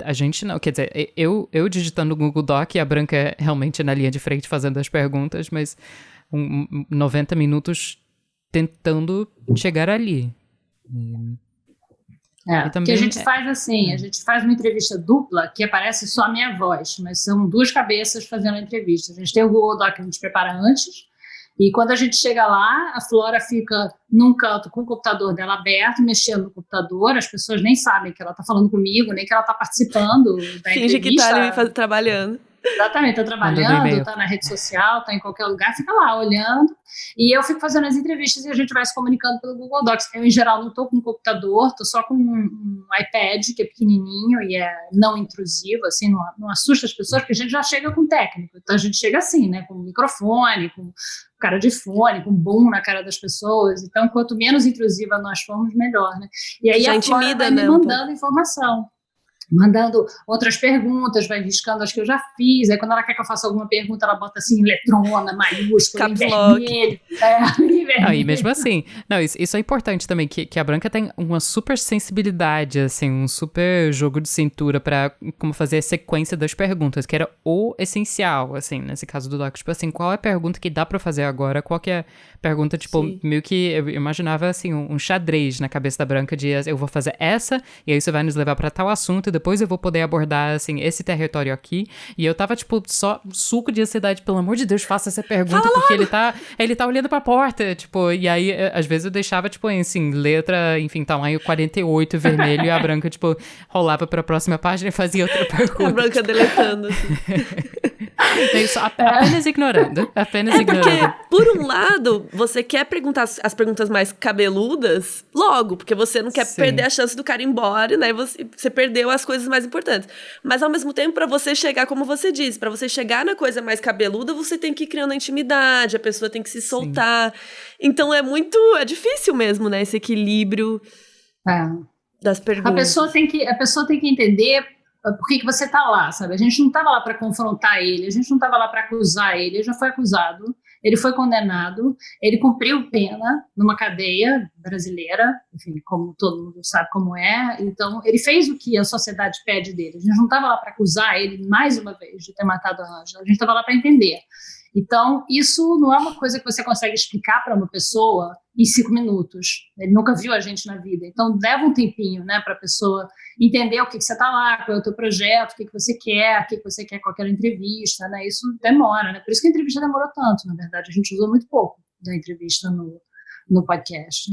A gente não, quer dizer, eu digitando no Google Doc e a Branca realmente na linha de frente fazendo as perguntas, mas 90 minutos tentando chegar ali. Que a gente faz assim, a gente faz uma entrevista dupla que aparece só a minha voz, mas são duas cabeças fazendo a entrevista. A gente tem o Google Doc que a gente prepara antes, e quando a gente chega lá, a Flora fica num canto com o computador dela aberto, mexendo no computador, as pessoas nem sabem que ela está falando comigo, nem que ela está participando da Finge entrevista. que está ali trabalhando. Exatamente, está trabalhando, está na rede social, está em qualquer lugar, fica lá olhando, e eu fico fazendo as entrevistas e a gente vai se comunicando pelo Google Docs. Eu, em geral, não estou com um computador, estou só com um iPad, que é pequenininho e é não intrusivo, assim, não assusta as pessoas, porque a gente já chega com técnico, então a gente chega assim, né, com microfone, com cara de fone, com boom na cara das pessoas, então quanto menos intrusiva nós formos, melhor, né? E aí já a Flora vai me mandando informação, mandando outras perguntas, vai riscando as que eu já fiz, aí quando ela quer que eu faça alguma pergunta, ela bota assim, letrona, maiúscula, em vermelho. Em vermelho. E mesmo assim, isso é importante também, que a Branca tem uma super sensibilidade, assim, um super jogo de cintura pra como fazer a sequência das perguntas, que era o essencial, assim, nesse caso do Doc, tipo assim, qual é a pergunta que dá pra fazer agora, qual que é a pergunta, tipo, Sim. meio que eu imaginava, assim, um xadrez na cabeça da Branca de eu vou fazer essa, e aí você vai nos levar pra tal assunto, e depois eu vou poder abordar, assim, esse território aqui. E eu tava, tipo, só suco de ansiedade. Pelo amor de Deus, faça essa pergunta, porque ele tá olhando pra porta, tipo, e aí, às vezes eu deixava, tipo, assim, letra, enfim, tamanho 48, vermelho, e a Branca, tipo, rolava pra próxima página e fazia outra pergunta. A Branca deletando, assim. Apenas ignorando. Porque, por um lado, você quer perguntar as perguntas mais cabeludas logo, porque você não quer perder a chance do cara ir embora, né? Você perdeu as coisas mais importantes. Mas, ao mesmo tempo, para você chegar, como você disse, para você chegar na coisa mais cabeluda, você tem que ir criando a intimidade, a pessoa tem que se soltar. Sim. Então, é difícil mesmo, né? Esse equilíbrio das perguntas. A pessoa tem que entender por que você está lá, sabe? A gente não estava lá para confrontar ele, a gente não estava lá para acusar ele, ele já foi acusado, ele foi condenado, ele cumpriu pena numa cadeia brasileira, enfim, como todo mundo sabe como é, então ele fez o que a sociedade pede dele, a gente não estava lá para acusar ele mais uma vez de ter matado a Ângela, a gente estava lá para entender. Então, isso não é uma coisa que você consegue explicar para uma pessoa em 5 minutos. Ele nunca viu a gente na vida. Então, leva um tempinho, né, para a pessoa entender o que você está lá, qual é o teu projeto, o que você quer, com aquela entrevista, né? Isso demora, né? Por isso que a entrevista demorou tanto, na verdade. A gente usou muito pouco da entrevista no podcast.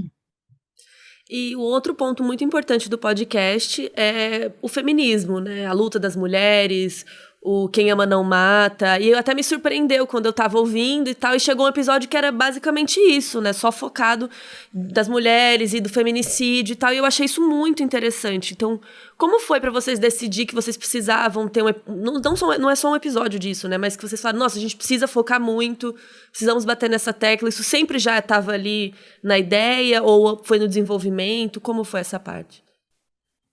E o outro ponto muito importante do podcast é o feminismo, né? A luta das mulheres, o Quem Ama Não Mata, e até me surpreendeu quando eu tava ouvindo e tal, e chegou um episódio que era basicamente isso, né, só focado das mulheres e do feminicídio e tal, e eu achei isso muito interessante. Então, como foi pra vocês decidir que vocês precisavam ter não é só um episódio disso, né, mas que vocês falaram, nossa, a gente precisa focar muito, precisamos bater nessa tecla, isso sempre já estava ali na ideia, ou foi no desenvolvimento, como foi essa parte?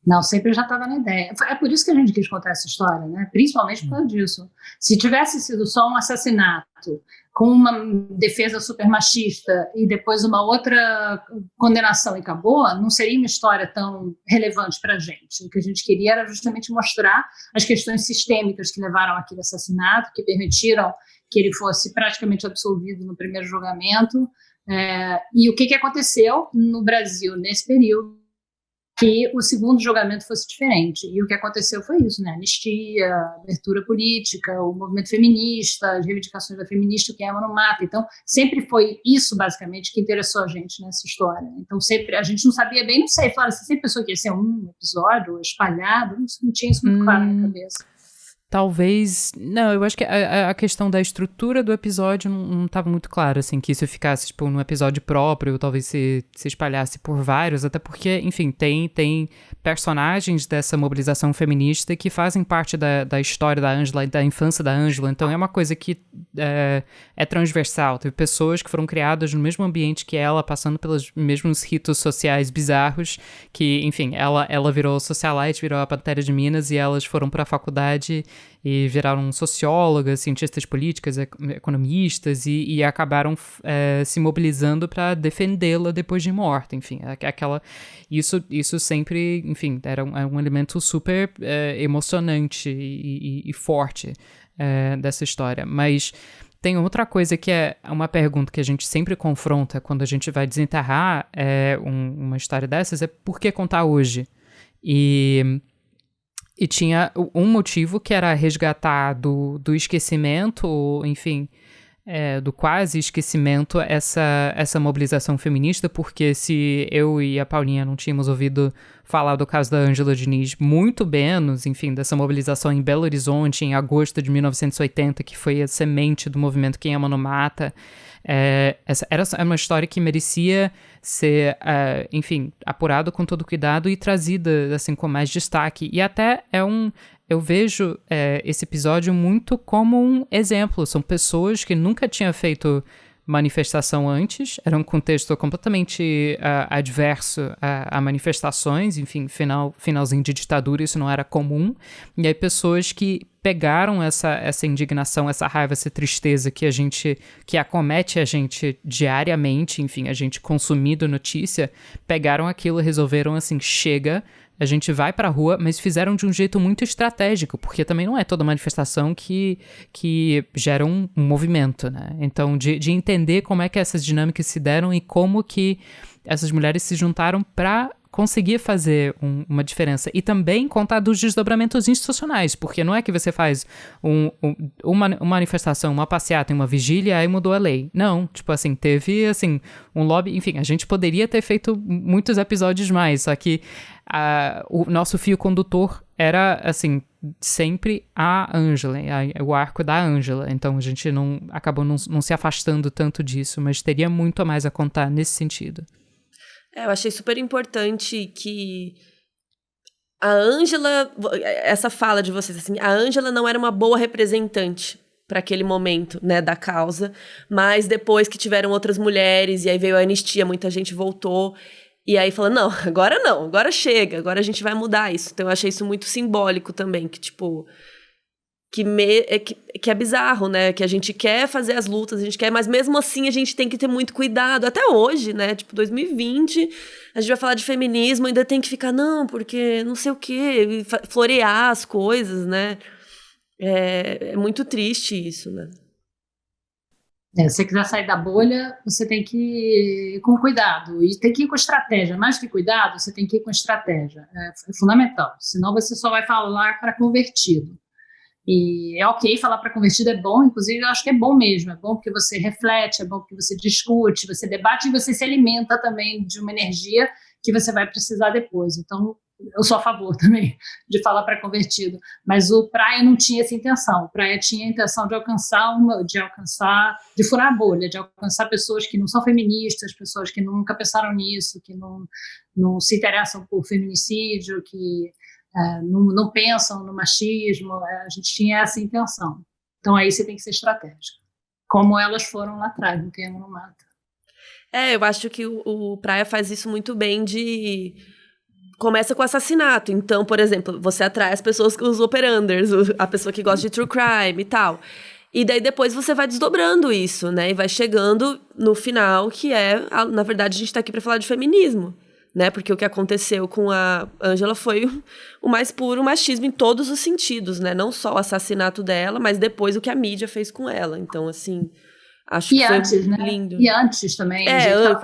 Não, sempre já estava na ideia. É por isso que a gente quis contar essa história, né? Principalmente por causa disso. Se tivesse sido só um assassinato com uma defesa super machista e depois uma outra condenação e acabou, não seria uma história tão relevante para a gente. O que a gente queria era justamente mostrar as questões sistêmicas que levaram àquele assassinato, que permitiram que ele fosse praticamente absolvido no primeiro julgamento. E o que aconteceu no Brasil nesse período, que o segundo julgamento fosse diferente. E o que aconteceu foi isso, né? Anistia, abertura política, o movimento feminista, as reivindicações da feminista, o Quem Ama Não Mata. Então, sempre foi isso, basicamente, que interessou a gente nessa história. Então, sempre, a gente não sabia bem, não sei, Flora, você sempre pensou que ia ser um episódio espalhado? Não tinha isso muito claro na cabeça. Talvez... Não, eu acho que a questão da estrutura do episódio não estava muito clara, assim, que isso ficasse, tipo, num episódio próprio, ou talvez se espalhasse por vários, até porque, enfim, tem personagens dessa mobilização feminista que fazem parte da história da Ângela e da infância da Ângela, então é uma coisa que é transversal. Teve pessoas que foram criadas no mesmo ambiente que ela, passando pelos mesmos ritos sociais bizarros, que, enfim, ela virou socialite, virou a Pantera de Minas, e elas foram para a faculdade e viraram sociólogas, cientistas políticas, economistas, e acabaram se mobilizando para defendê-la depois de morta, enfim, isso sempre, enfim, era um elemento super emocionante e forte dessa história, mas tem outra coisa que é uma pergunta que a gente sempre confronta quando a gente vai desenterrar uma história dessas, é por que contar hoje? E tinha um motivo que era resgatar do esquecimento, enfim, do quase esquecimento essa mobilização feminista, porque se eu e a Paulinha não tínhamos ouvido falar do caso da Ângela Diniz, muito menos, enfim, dessa mobilização em Belo Horizonte em agosto de 1980, que foi a semente do movimento Quem Ama Não Mata, essa era uma história que merecia ser, enfim, apurada com todo cuidado e trazida, assim, com mais destaque. E até eu vejo esse episódio muito como um exemplo. São pessoas que nunca tinham feito manifestação antes, era um contexto completamente adverso a manifestações, enfim, finalzinho de ditadura, isso não era comum, e aí pessoas que pegaram essa indignação, essa raiva, essa tristeza que acomete a gente diariamente, enfim, a gente consumindo notícia, pegaram aquilo e resolveram assim, chega, a gente vai pra rua, mas fizeram de um jeito muito estratégico, porque também não é toda manifestação que gera um movimento, né? Então, de entender como é que essas dinâmicas se deram e como que essas mulheres se juntaram pra conseguir fazer uma diferença. E também contar dos desdobramentos institucionais, porque não é que você faz uma manifestação, uma passeata e uma vigília, aí mudou a lei. Não, tipo assim, teve assim, um lobby, enfim, a gente poderia ter feito muitos episódios mais, só que o nosso fio condutor era, assim, sempre a Ângela, o arco da Ângela. Então a gente acabou não se afastando tanto disso, mas teria muito a mais a contar nesse sentido. Eu achei super importante que a Ângela, essa fala de vocês, assim, a Ângela não era uma boa representante para aquele momento, né, da causa, mas depois que tiveram outras mulheres, e aí veio a anistia, muita gente voltou, e aí falou, não, agora chega, agora a gente vai mudar isso. Então eu achei isso muito simbólico também, que tipo... Que é bizarro, né? Que a gente quer fazer as lutas, a gente quer, mas mesmo assim a gente tem que ter muito cuidado. Até hoje, né? Tipo, 2020, a gente vai falar de feminismo, ainda tem que ficar, não, porque não sei o quê, florear as coisas, né? É muito triste isso, né? Se você quiser sair da bolha, você tem que ir com cuidado. E tem que ir com estratégia. Mais que cuidado, você tem que ir com estratégia. É fundamental. Senão você só vai falar para convertido. E é ok falar para convertido, é bom, inclusive eu acho que é bom mesmo, é bom porque você reflete, é bom porque você discute, você debate e você se alimenta também de uma energia que você vai precisar depois. Então, eu sou a favor também de falar para convertido, mas o Praia não tinha essa intenção. O Praia tinha a intenção de furar a bolha, de alcançar pessoas que não são feministas, pessoas que nunca pensaram nisso, que não se interessam por feminicídio, que não pensam no machismo. A gente tinha essa intenção. Então aí você tem que ser estratégico, como elas foram lá atrás, no Quem Ama Não Mata. Eu acho que o Praia faz isso muito bem começa com assassinato. Então, por exemplo, você atrai as pessoas, os operanders, a pessoa que gosta de true crime e tal. E daí depois você vai desdobrando isso, né? E vai chegando no final, que na verdade, a gente tá aqui para falar de feminismo, né? Porque o que aconteceu com a Ângela foi o mais puro machismo em todos os sentidos, né? Não só o assassinato dela, mas depois o que a mídia fez com ela. Então, assim, acho que foi antes, né? lindo. E antes também.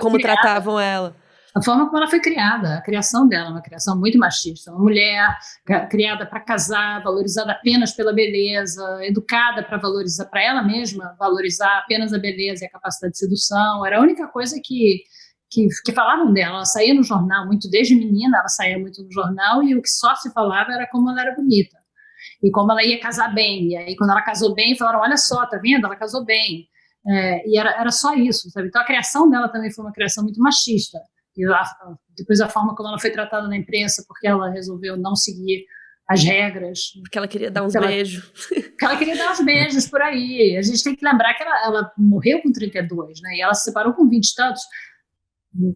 Como tratavam ela. A forma como ela foi criada, a criação dela é uma criação muito machista. Uma mulher criada para casar, valorizada apenas pela beleza, educada para valorizar, para ela mesma, valorizar apenas a beleza e a capacidade de sedução. Era a única coisa que falavam dela. Ela saía no jornal muito, desde menina ela saía muito no jornal, e o que só se falava era como ela era bonita e como ela ia casar bem. E aí quando ela casou bem, falaram, olha só, tá vendo? Ela casou bem. E era só isso, sabe? Então a criação dela também foi uma criação muito machista. E depois a forma como ela foi tratada na imprensa, porque ela resolveu não seguir as regras. Porque ela queria dar uns beijos. Porque ela queria dar uns beijos por aí. A gente tem que lembrar que ela morreu com 32, né? E ela se separou com 20 e tantos.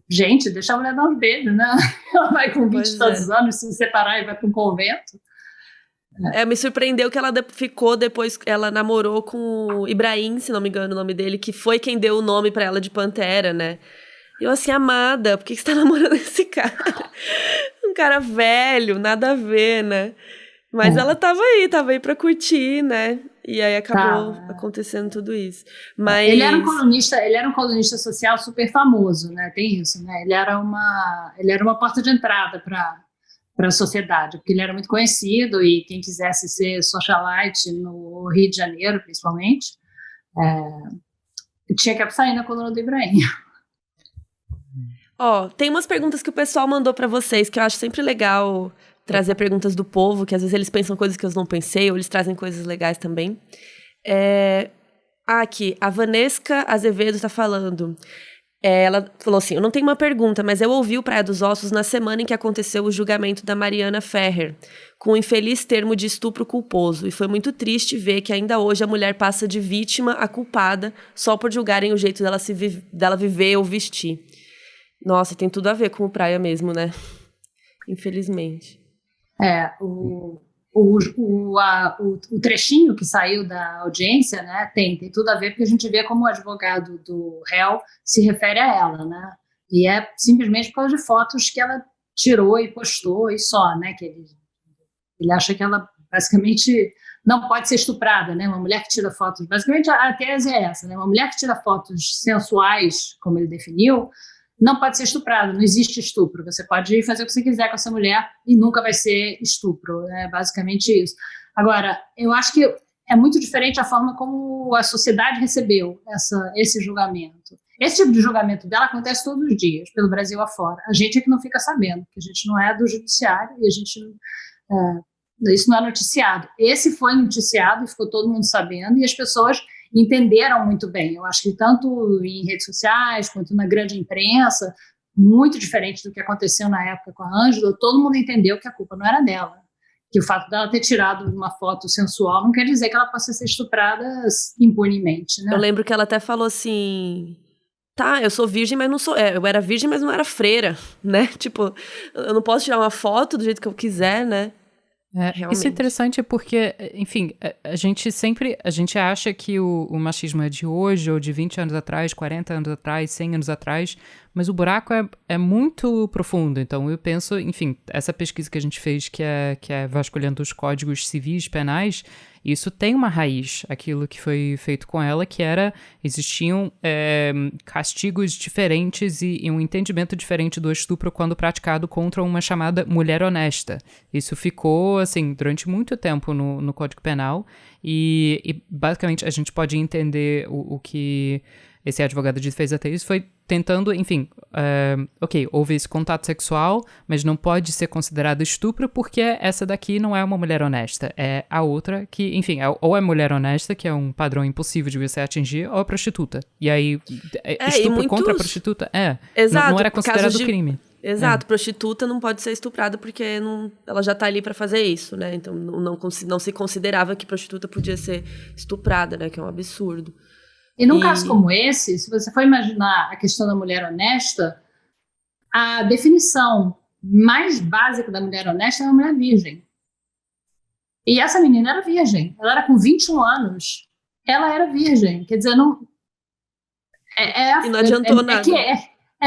Gente, deixa a mulher dar uns beijos, né? Ela vai com 20 e tantos anos se separar e vai para um convento. Me surpreendeu que ela ficou depois, ela namorou com o Ibrahim, se não me engano o nome dele, que foi quem deu o nome pra ela de Pantera, né? Eu assim, amada, por que você tá namorando esse cara? Um cara velho, nada a ver, né? Mas ela tava aí pra curtir, né? E aí acabou acontecendo tudo isso. Mas... Ele era um colunista social super famoso, né? Tem isso, né? Ele era uma porta de entrada para a sociedade, porque ele era muito conhecido e quem quisesse ser socialite no Rio de Janeiro, principalmente, tinha que sair na coluna do Ibrahim. Tem umas perguntas que o pessoal mandou para vocês, que eu acho sempre legal trazer perguntas do povo, que às vezes eles pensam coisas que eu não pensei, ou eles trazem coisas legais também. Aqui, a Vanesca Azevedo está falando. Ela falou assim, eu não tenho uma pergunta, mas eu ouvi o Praia dos Ossos na semana em que aconteceu o julgamento da Mariana Ferrer, com o infeliz termo de estupro culposo, e foi muito triste ver que ainda hoje a mulher passa de vítima a culpada só por julgarem o jeito dela viver ou vestir. Nossa, tem tudo a ver com o Praia mesmo, né? Infelizmente. O trechinho que saiu da audiência, né, tem tudo a ver, porque a gente vê como o advogado do réu se refere a ela, né? E é simplesmente por causa de fotos que ela tirou e postou e só, né? Que ele acha que ela basicamente não pode ser estuprada, né? Uma mulher que tira fotos, basicamente a tese é essa, né? Uma mulher que tira fotos sensuais, como ele definiu, não pode ser estuprado, não existe estupro. Você pode fazer o que você quiser com essa mulher e nunca vai ser estupro. É basicamente isso. Agora, eu acho que é muito diferente a forma como a sociedade recebeu esse julgamento. Esse tipo de julgamento dela acontece todos os dias, pelo Brasil afora. A gente é que não fica sabendo, porque a gente não é do judiciário e a gente isso não é noticiado. Esse foi noticiado e ficou todo mundo sabendo, e as pessoas entenderam muito bem. Eu acho que tanto em redes sociais quanto na grande imprensa, muito diferente do que aconteceu na época com a Ângela, todo mundo entendeu que a culpa não era dela. Que o fato dela ter tirado uma foto sensual não quer dizer que ela possa ser estuprada impunemente, né? Eu lembro que ela até falou assim... Tá, eu sou virgem, mas não sou... eu era virgem, mas não era freira, né? Tipo, eu não posso tirar uma foto do jeito que eu quiser, né? Isso é interessante porque, enfim, a gente acha que o machismo é de hoje, ou de 20 anos atrás, 40 anos atrás, 100 anos atrás, mas o buraco é muito profundo. Então eu penso, enfim, essa pesquisa que a gente fez, que é vasculhando os códigos civis penais, isso tem uma raiz, aquilo que foi feito com ela, que existiam castigos diferentes e um entendimento diferente do estupro quando praticado contra uma chamada mulher honesta. Isso ficou, assim, durante muito tempo no Código Penal e basicamente a gente pode entender o que esse advogado fez até isso, foi tentando, enfim, houve esse contato sexual, mas não pode ser considerado estupro porque essa daqui não é uma mulher honesta, é a outra que, enfim, ou é mulher honesta, que é um padrão impossível de você atingir, ou é prostituta. E aí, estupro contra a prostituta, Exato, não era considerado crime. Exato, prostituta não pode ser estuprada porque ela já tá ali pra fazer isso, né? Então não se considerava que prostituta podia ser estuprada, né? Que é um absurdo. E num caso como esse, se você for imaginar a questão da mulher honesta, a definição mais básica da mulher honesta é uma mulher virgem. E essa menina era virgem. Ela era com 21 anos. Ela era virgem. Quer dizer, não... e não adiantou nada.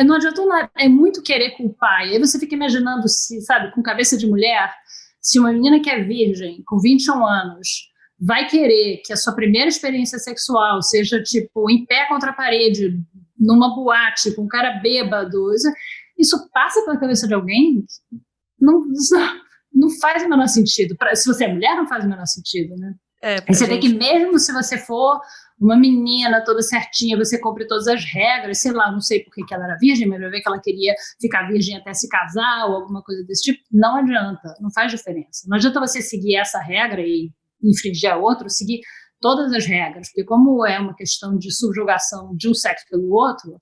Não adiantou nada. É muito querer culpar. E aí você fica imaginando, sabe, com cabeça de mulher, se uma menina que é virgem, com 21 anos... vai querer que a sua primeira experiência sexual seja, tipo, em pé contra a parede, numa boate, com um cara bêbado, isso passa pela cabeça de alguém? Não faz o menor sentido. Se você é mulher, não faz o menor sentido, né? Você vê que mesmo se você for uma menina toda certinha, você cumpre todas as regras, sei lá, não sei por que ela era virgem, mas vai ver que ela queria ficar virgem até se casar ou alguma coisa desse tipo, não adianta, não faz diferença. Não adianta você seguir essa regra e infringir a outra, seguir todas as regras, porque como é uma questão de subjugação de um sexo pelo outro,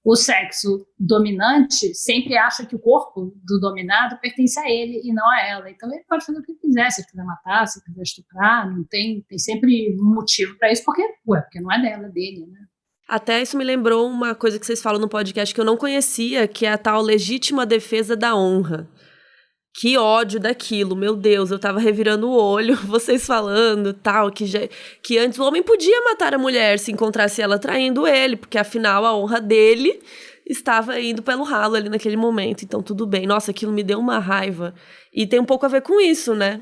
o sexo dominante sempre acha que o corpo do dominado pertence a ele e não a ela, então ele pode fazer o que quiser, se quiser matar, se quiser estuprar, não tem sempre um motivo para isso, porque não é dela, é dele, né? Até isso me lembrou uma coisa que vocês falam no podcast que eu não conhecia, que é a tal legítima defesa da honra. Que ódio daquilo, meu Deus, eu tava revirando o olho, vocês falando, tal, que antes o homem podia matar a mulher se encontrasse ela traindo ele, porque afinal a honra dele estava indo pelo ralo ali naquele momento, então tudo bem. Nossa, aquilo me deu uma raiva. E tem um pouco a ver com isso, né?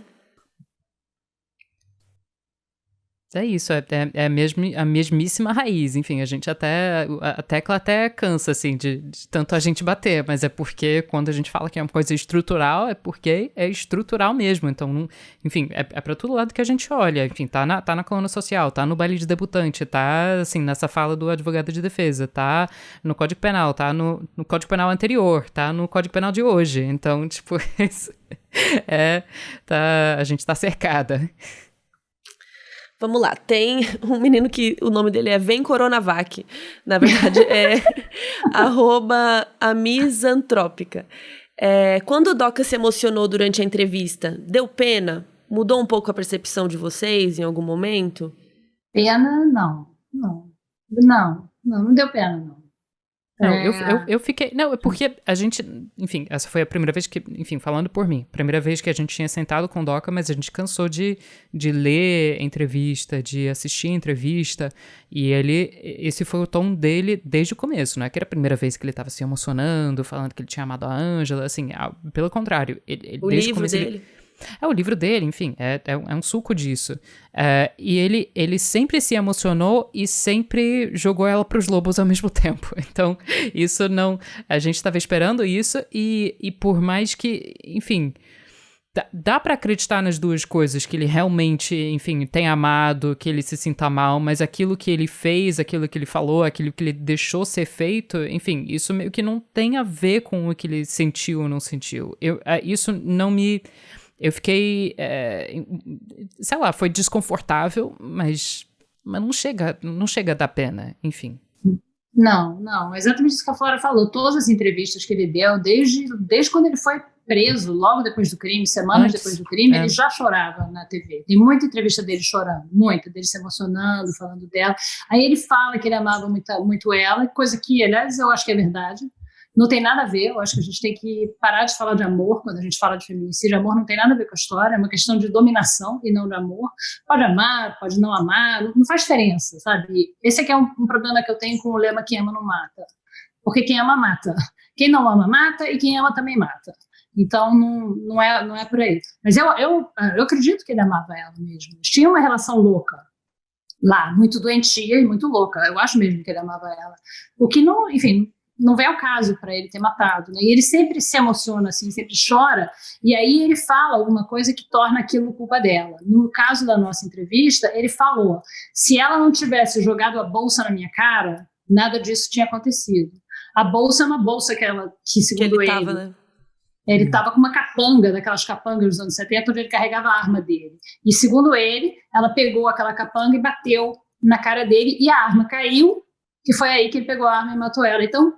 É isso, a mesmíssima raiz. Enfim, a gente a tecla até cansa, assim, de tanto a gente bater, mas é porque quando a gente fala que é uma coisa estrutural, é porque é estrutural mesmo. Então, enfim, é pra todo lado que a gente olha. Enfim, tá na coluna social, tá no baile de debutante, tá, assim, nessa fala do advogado de defesa, tá no Código Penal, tá no Código Penal anterior, tá no Código Penal de hoje. Então, tipo, a gente tá cercada. Vamos lá, tem um menino que o nome dele é Vem Coronavac. Na verdade, é @amisantrópica. Quando o Doca se emocionou durante a entrevista, deu pena? Mudou um pouco a percepção de vocês em algum momento? Pena, não. Não deu pena, não. Não, eu fiquei... Não, é porque a gente... Enfim, essa foi a primeira vez que... Enfim, falando por mim. Primeira vez que a gente tinha sentado com o Doca, mas a gente cansou de ler entrevista, de assistir entrevista. E esse foi o tom dele desde o começo, né? Que era a primeira vez que ele estava se emocionando, falando que ele tinha amado a Ângela. Assim, pelo contrário. O livro dele... É o livro dele, enfim, é um suco disso. E ele sempre se emocionou e sempre jogou ela pros lobos ao mesmo tempo. Então, isso não... A gente estava esperando isso e por mais que, enfim... Dá pra acreditar nas duas coisas, que ele realmente, enfim, tem amado, que ele se sinta mal, mas aquilo que ele fez, aquilo que ele falou, aquilo que ele deixou ser feito, enfim, isso meio que não tem a ver com o que ele sentiu ou não sentiu. Isso não me... Eu fiquei, sei lá, foi desconfortável, mas não chega a dar pena, enfim. Não, exatamente isso que a Flora falou. Todas as entrevistas que ele deu, desde quando ele foi preso, logo depois do crime, semanas depois do crime, ele já chorava na TV. Tem muita entrevista dele chorando, muita, dele se emocionando, falando dela. Aí ele fala que ele amava muito, muito ela, coisa que, aliás, eu acho que é verdade. Não tem nada a ver, eu acho que a gente tem que parar de falar de amor quando a gente fala de feminicídio. Amor não tem nada a ver com a história, é uma questão de dominação e não de amor. Pode amar, pode não amar, não faz diferença, sabe? Esse aqui é um problema que eu tenho com o lema quem ama não mata. Porque quem ama mata. Quem não ama mata e quem ama também mata. Então não é por aí. Mas eu acredito que ele amava ela mesmo. Eles tinham uma relação louca lá, muito doentia e muito louca. Eu acho mesmo que ele amava ela. O que não, enfim... Não vem ao caso para ele ter matado, né? E ele sempre se emociona, assim, sempre chora, e aí ele fala alguma coisa que torna aquilo culpa dela. No caso da nossa entrevista, ele falou, se ela não tivesse jogado a bolsa na minha cara, nada disso tinha acontecido. A bolsa é uma bolsa que segundo ele, tava, né? Ele estava com uma capanga, daquelas capangas dos anos 70, onde ele carregava a arma dele. E segundo ele, ela pegou aquela capanga e bateu na cara dele, e a arma caiu, e foi aí que ele pegou a arma e matou ela. Então,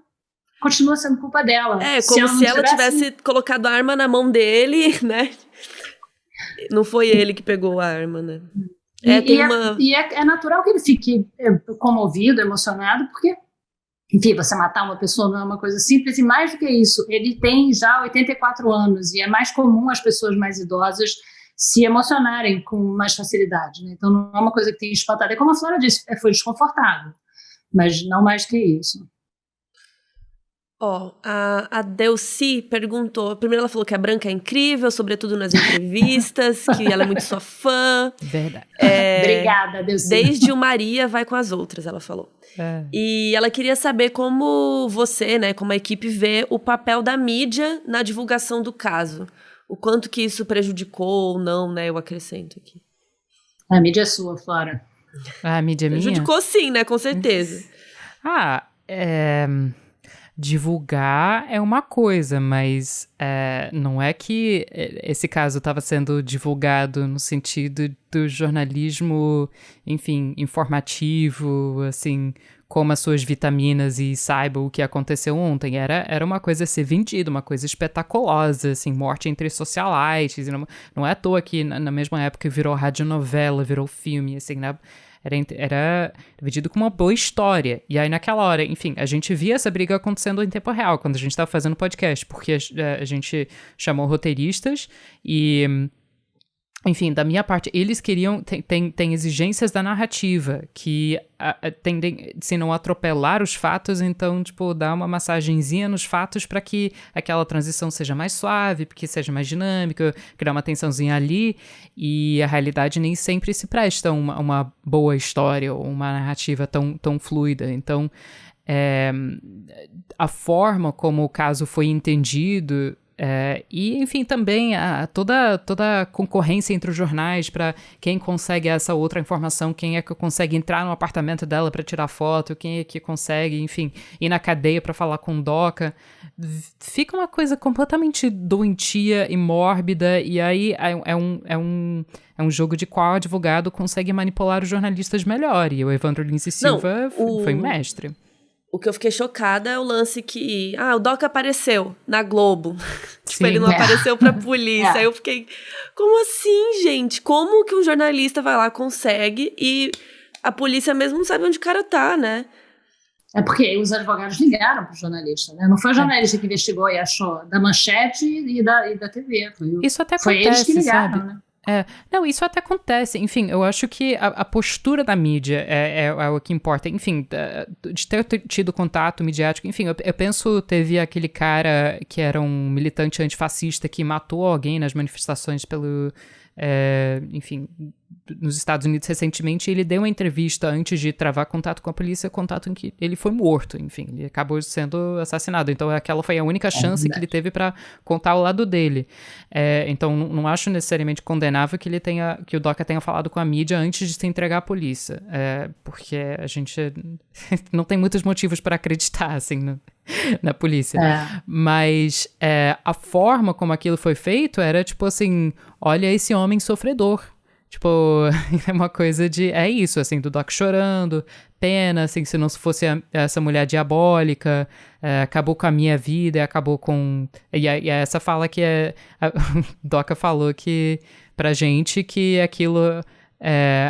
continua sendo culpa dela. Como se ela tivesse colocado a arma na mão dele, né? Não foi ele que pegou a arma, né? É natural que ele fique comovido, emocionado, porque, enfim, você matar uma pessoa não é uma coisa simples, e mais do que isso, ele tem já 84 anos, e é mais comum as pessoas mais idosas se emocionarem com mais facilidade, né? Então não é uma coisa que tem espantado. É como a Flora disse, foi desconfortável, mas não mais que isso. A Delcy perguntou, primeiro ela falou que a Branca é incrível, sobretudo nas entrevistas, que ela é muito sua fã. Verdade. Obrigada, Delcy. Desde o Maria vai com as outras, ela falou. E ela queria saber como você, né, como a equipe vê o papel da mídia na divulgação do caso. O quanto que isso prejudicou ou não, né, eu acrescento aqui. A mídia é sua, Flora. A mídia é minha? Prejudicou sim, né, com certeza. Divulgar é uma coisa, mas não é que esse caso estava sendo divulgado no sentido do jornalismo, enfim, informativo, assim, coma suas vitaminas e saiba o que aconteceu ontem. Era uma coisa a ser vendida, uma coisa espetaculosa, assim, morte entre socialites. Não é à toa que na mesma época virou radionovela, virou filme, assim, né? era dividido com uma boa história. E aí, naquela hora, enfim, a gente via essa briga acontecendo em tempo real, quando a gente estava fazendo podcast, porque a gente chamou roteiristas e... Enfim, da minha parte, eles queriam... Tem exigências da narrativa que tendem, se não atropelar os fatos, então, tipo, dar uma massagenzinha nos fatos para que aquela transição seja mais suave, porque seja mais dinâmica, criar uma tensãozinha ali, e a realidade nem sempre se presta uma boa história ou uma narrativa tão fluida. Então, a forma como o caso foi entendido... e, enfim, também toda a concorrência entre os jornais para quem consegue essa outra informação, quem é que consegue entrar no apartamento dela para tirar foto, quem é que consegue, enfim, ir na cadeia para falar com o DOCA. Fica uma coisa completamente doentia e mórbida, e aí é um jogo de qual advogado consegue manipular os jornalistas melhor, e o Evandro Lins e Silva foi mestre. O que eu fiquei chocada é o lance que... o DOCA apareceu na Globo. Tipo, Sim, ele não apareceu pra polícia. Aí eu fiquei... Como assim, gente? Como que um jornalista vai lá, consegue, e a polícia mesmo não sabe onde o cara tá, né? É porque os advogados ligaram pro jornalista, né? Não foi o jornalista que investigou e achou da Manchete e da TV. Isso até foi acontece, eles que ligaram, sabe? né? Não, isso até acontece. Enfim, eu acho que a postura da mídia é o que importa. Enfim, de ter tido contato midiático. Enfim, eu penso, teve aquele cara que era um militante antifascista que matou alguém nas manifestações enfim, nos Estados Unidos recentemente. Ele deu uma entrevista antes de travar contato com a polícia, contato em que ele foi morto, enfim, ele acabou sendo assassinado, então aquela foi a única chance que ele teve para contar o lado dele. Então não acho necessariamente condenável que o DOCA tenha falado com a mídia antes de se entregar à polícia, porque a gente não tem muitos motivos para acreditar, assim, na polícia. Mas a forma como aquilo foi feito era tipo assim, olha esse homem sofredor. Tipo, é uma coisa de... É isso, assim, do Doc chorando, pena, assim, se não fosse essa mulher diabólica, acabou com a minha vida, acabou com... E essa fala que a Doca falou que, pra gente, que aquilo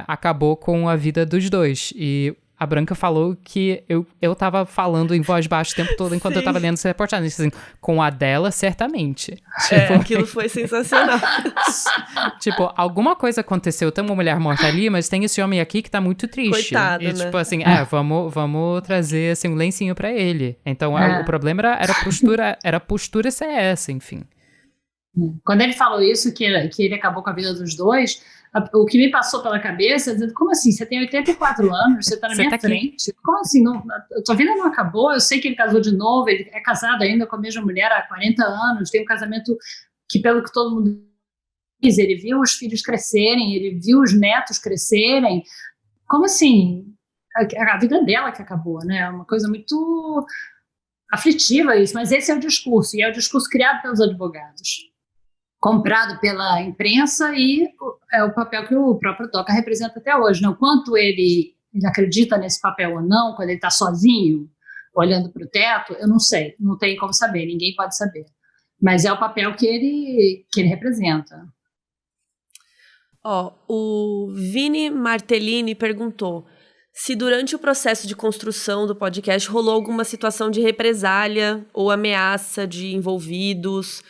acabou com a vida dos dois. E a Branca falou que eu tava falando em voz baixa o tempo todo enquanto eu tava lendo essa reportagem. Assim, com a dela, certamente. Aquilo foi sensacional. Tipo, alguma coisa aconteceu, tem uma mulher morta ali, mas tem esse homem aqui que tá muito triste. Coitado, e, né? tipo assim, vamos trazer assim, um lencinho pra ele. Então, o problema era a postura ser essa, enfim. Quando ele falou isso, que ele acabou com a vida dos dois, o que me passou pela cabeça, dizendo, como assim, você tem 84 anos, você tá na minha frente, como assim, tua vida não acabou? Eu sei que ele casou de novo, ele é casado ainda com a mesma mulher há 40 anos, tem um casamento que, pelo que todo mundo diz, ele viu os filhos crescerem, ele viu os netos crescerem, como assim? A vida dela que acabou, né? É uma coisa muito aflitiva isso, mas esse é o discurso, e é o discurso criado pelos advogados, comprado pela imprensa, e é o papel que o próprio DOCA representa até hoje. Não? Quanto ele acredita nesse papel ou não, quando ele está sozinho, olhando para o teto, eu não sei, não tem como saber, ninguém pode saber. Mas é o papel que ele representa. O Vini Martellini perguntou se durante o processo de construção do podcast rolou alguma situação de represália ou ameaça de envolvidos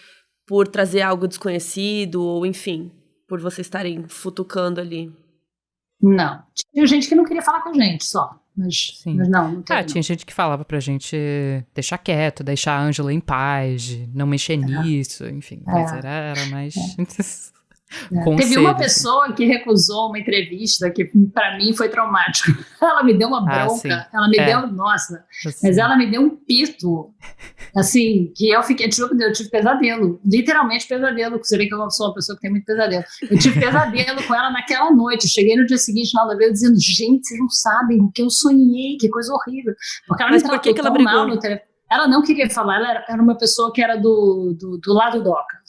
por trazer algo desconhecido, ou enfim, por vocês estarem futucando ali. Não. Tinha gente que não queria falar com a gente só. Mas não teve, tinha gente que falava pra gente deixar quieto, deixar a Ângela em paz, não mexer nisso, enfim. Mas era mais... Teve uma pessoa que recusou uma entrevista que pra mim foi traumático. Ela me deu uma bronca, ela me deu, nossa, mas ela me deu um pito, assim, que eu tive pesadelo, literalmente pesadelo, você vê que eu sou uma pessoa que tem muito pesadelo. Eu tive pesadelo com ela naquela noite, cheguei no dia seguinte na aula, dizendo, gente, vocês não sabem o que eu sonhei, que coisa horrível. Porque ela mas me por que ela tão brigou? mal no telefone. Ela não queria falar, ela era uma pessoa que era do lado do DOCA.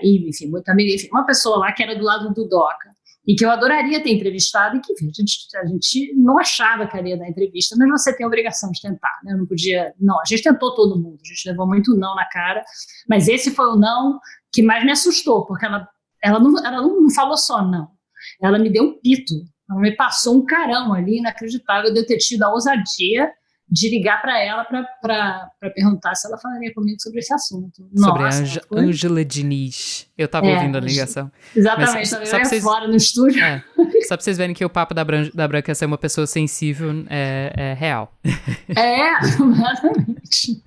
E, enfim, muito amiga, enfim, uma pessoa lá que era do lado do DOCA e que eu adoraria ter entrevistado e que, enfim, a gente não achava que ia dar entrevista, mas você tem a obrigação de tentar, né? Eu não podia, a gente tentou todo mundo, a gente levou muito não na cara, mas esse foi o não que mais me assustou, porque ela não falou só não, ela me deu um pito, Ela me passou um carão ali, inacreditável, de eu ter tido a ousadia de ligar para ela para perguntar se ela falaria comigo sobre esse assunto. Sobre Nossa, a Ângela Diniz. Eu tava ouvindo a ligação. Exatamente, só pra vocês... fora no estúdio. Só pra vocês verem que o papo da Branca ser uma pessoa sensível é real. Exatamente.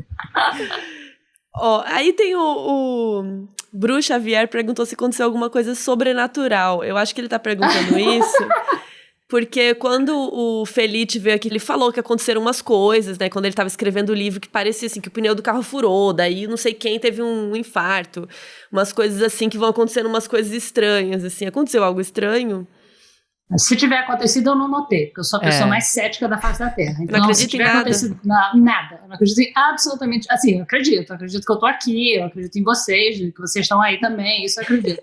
Aí tem o Bru Xavier perguntou se aconteceu alguma coisa sobrenatural. Eu acho que ele tá perguntando isso porque quando o Felipe veio aqui, ele falou que aconteceram umas coisas, né? Quando ele tava escrevendo o livro, que parecia assim, que o pneu do carro furou, daí não sei quem teve um infarto. Umas coisas assim, que vão acontecendo umas coisas estranhas, assim. Aconteceu algo estranho? Se tiver acontecido, eu não notei, porque eu sou a pessoa mais cética da face da Terra. Então, não acredito se tiver em nada. acontecido nada, eu não acredito em absolutamente. Assim, eu acredito que eu tô aqui, eu acredito em vocês, que vocês estão aí também, isso eu acredito.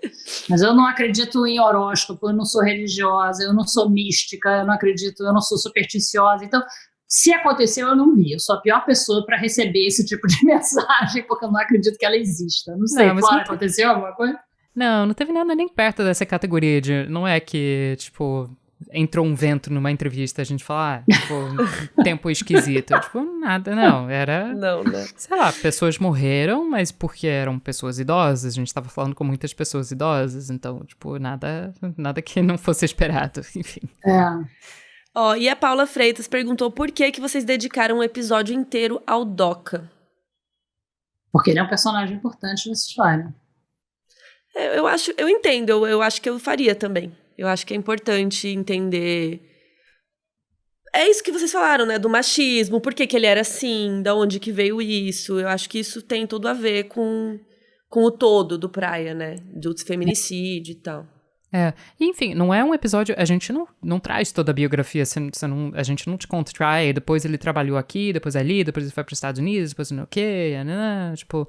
Mas eu não acredito em horóscopo, eu não sou religiosa, eu não sou mística, eu não acredito, eu não sou supersticiosa. Então, se aconteceu, eu não vi. Eu sou a pior pessoa para receber esse tipo de mensagem, porque eu não acredito que ela exista. Não sei, Flora, aconteceu alguma coisa? Não teve nada nem perto dessa categoria de... Não é que, tipo, entrou um vento numa entrevista, a gente fala, tempo esquisito. Tipo, nada, não. Era... Não, né? Sei lá, pessoas morreram, mas porque eram pessoas idosas. A gente tava falando com muitas pessoas idosas, então, tipo, nada que não fosse esperado, enfim. E a Paula Freitas perguntou por que vocês dedicaram um episódio inteiro ao Doca. Porque ele é um personagem importante nessa história. Eu entendo, eu acho que eu faria também. Eu acho que é importante entender... É isso que vocês falaram, né? Do machismo, por que ele era assim, da onde que veio isso. Eu acho que isso tem tudo a ver com o todo do Praia, né? Do feminicídio e tal. Enfim, não é um episódio, a gente não traz toda a biografia, a gente não te conta, depois ele trabalhou aqui, depois ali, depois ele foi para os Estados Unidos, depois não sei o quê, tipo,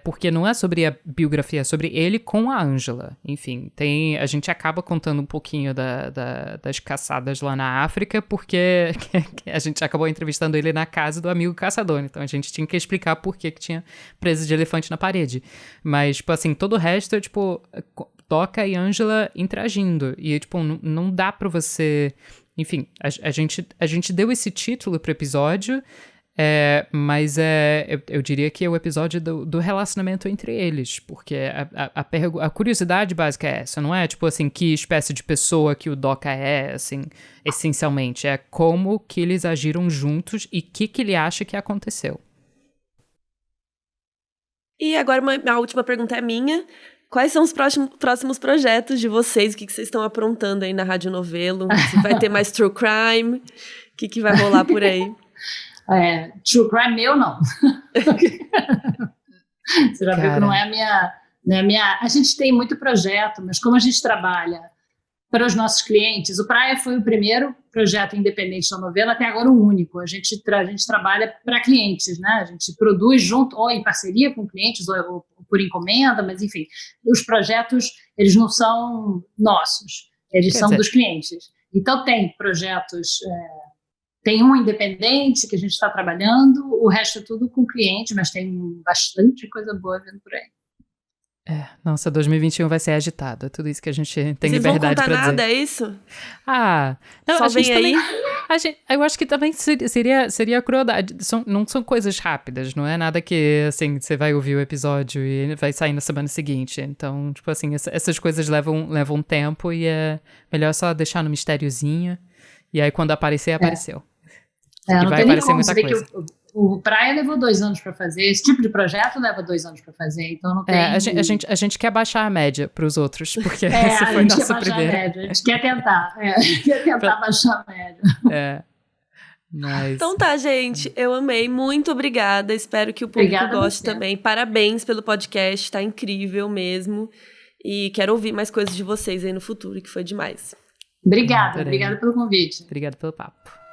porque não é sobre a biografia, é sobre ele com a Ângela. Enfim, a gente acaba contando um pouquinho das caçadas lá na África, porque a gente acabou entrevistando ele na casa do amigo caçador, então a gente tinha que explicar por que tinha presa de elefante na parede. Mas, tipo assim, todo o resto é, tipo... Doca e Ângela interagindo. E, tipo, não dá pra você... Enfim, a gente deu esse título pro episódio, mas eu diria que é o episódio do relacionamento entre eles. Porque a curiosidade básica é essa, não é? Tipo assim, que espécie de pessoa que o Doca é, assim, essencialmente. É como que eles agiram juntos e o que ele acha que aconteceu. E agora a última pergunta é minha. Quais são os próximos projetos de vocês? O que vocês estão aprontando aí na Rádio Novelo? Se vai ter mais True Crime? O que vai rolar por aí? True Crime meu, não. Você já viu que não é a minha... A gente tem muito projeto, mas como a gente trabalha para os nossos clientes, o Praia foi o primeiro projeto independente da novela, até agora o único. A gente trabalha para clientes, né? A gente produz junto, ou em parceria com clientes, ou por encomenda, mas enfim, os projetos, eles não são nossos, eles são dos clientes. Então tem projetos, tem um independente que a gente está trabalhando, o resto é tudo com cliente, mas tem bastante coisa boa vindo por aí. Nossa, 2021 vai ser agitado. É tudo isso que a gente tem liberdade pra dizer. Vocês vão contar nada, é isso? Não, só vem aí? Eu acho que também seria crueldade. Não são coisas rápidas, não é nada que, assim, você vai ouvir o episódio e vai sair na semana seguinte. Então, tipo assim, essas coisas levam tempo e é melhor só deixar no mistériozinho. E aí, quando aparecer, apareceu. E vai aparecer muita coisa. O Praia levou 2 anos para fazer, esse tipo de projeto leva 2 anos para fazer, então não tem... A gente quer baixar a média para os outros, porque esse foi nosso primeiro. A gente quer tentar, baixar a média. Mas... Então tá, gente, eu amei, muito obrigada, espero que o público goste também. Parabéns pelo podcast, tá incrível mesmo, e quero ouvir mais coisas de vocês aí no futuro, que foi demais. Obrigada pelo convite. Obrigada pelo papo.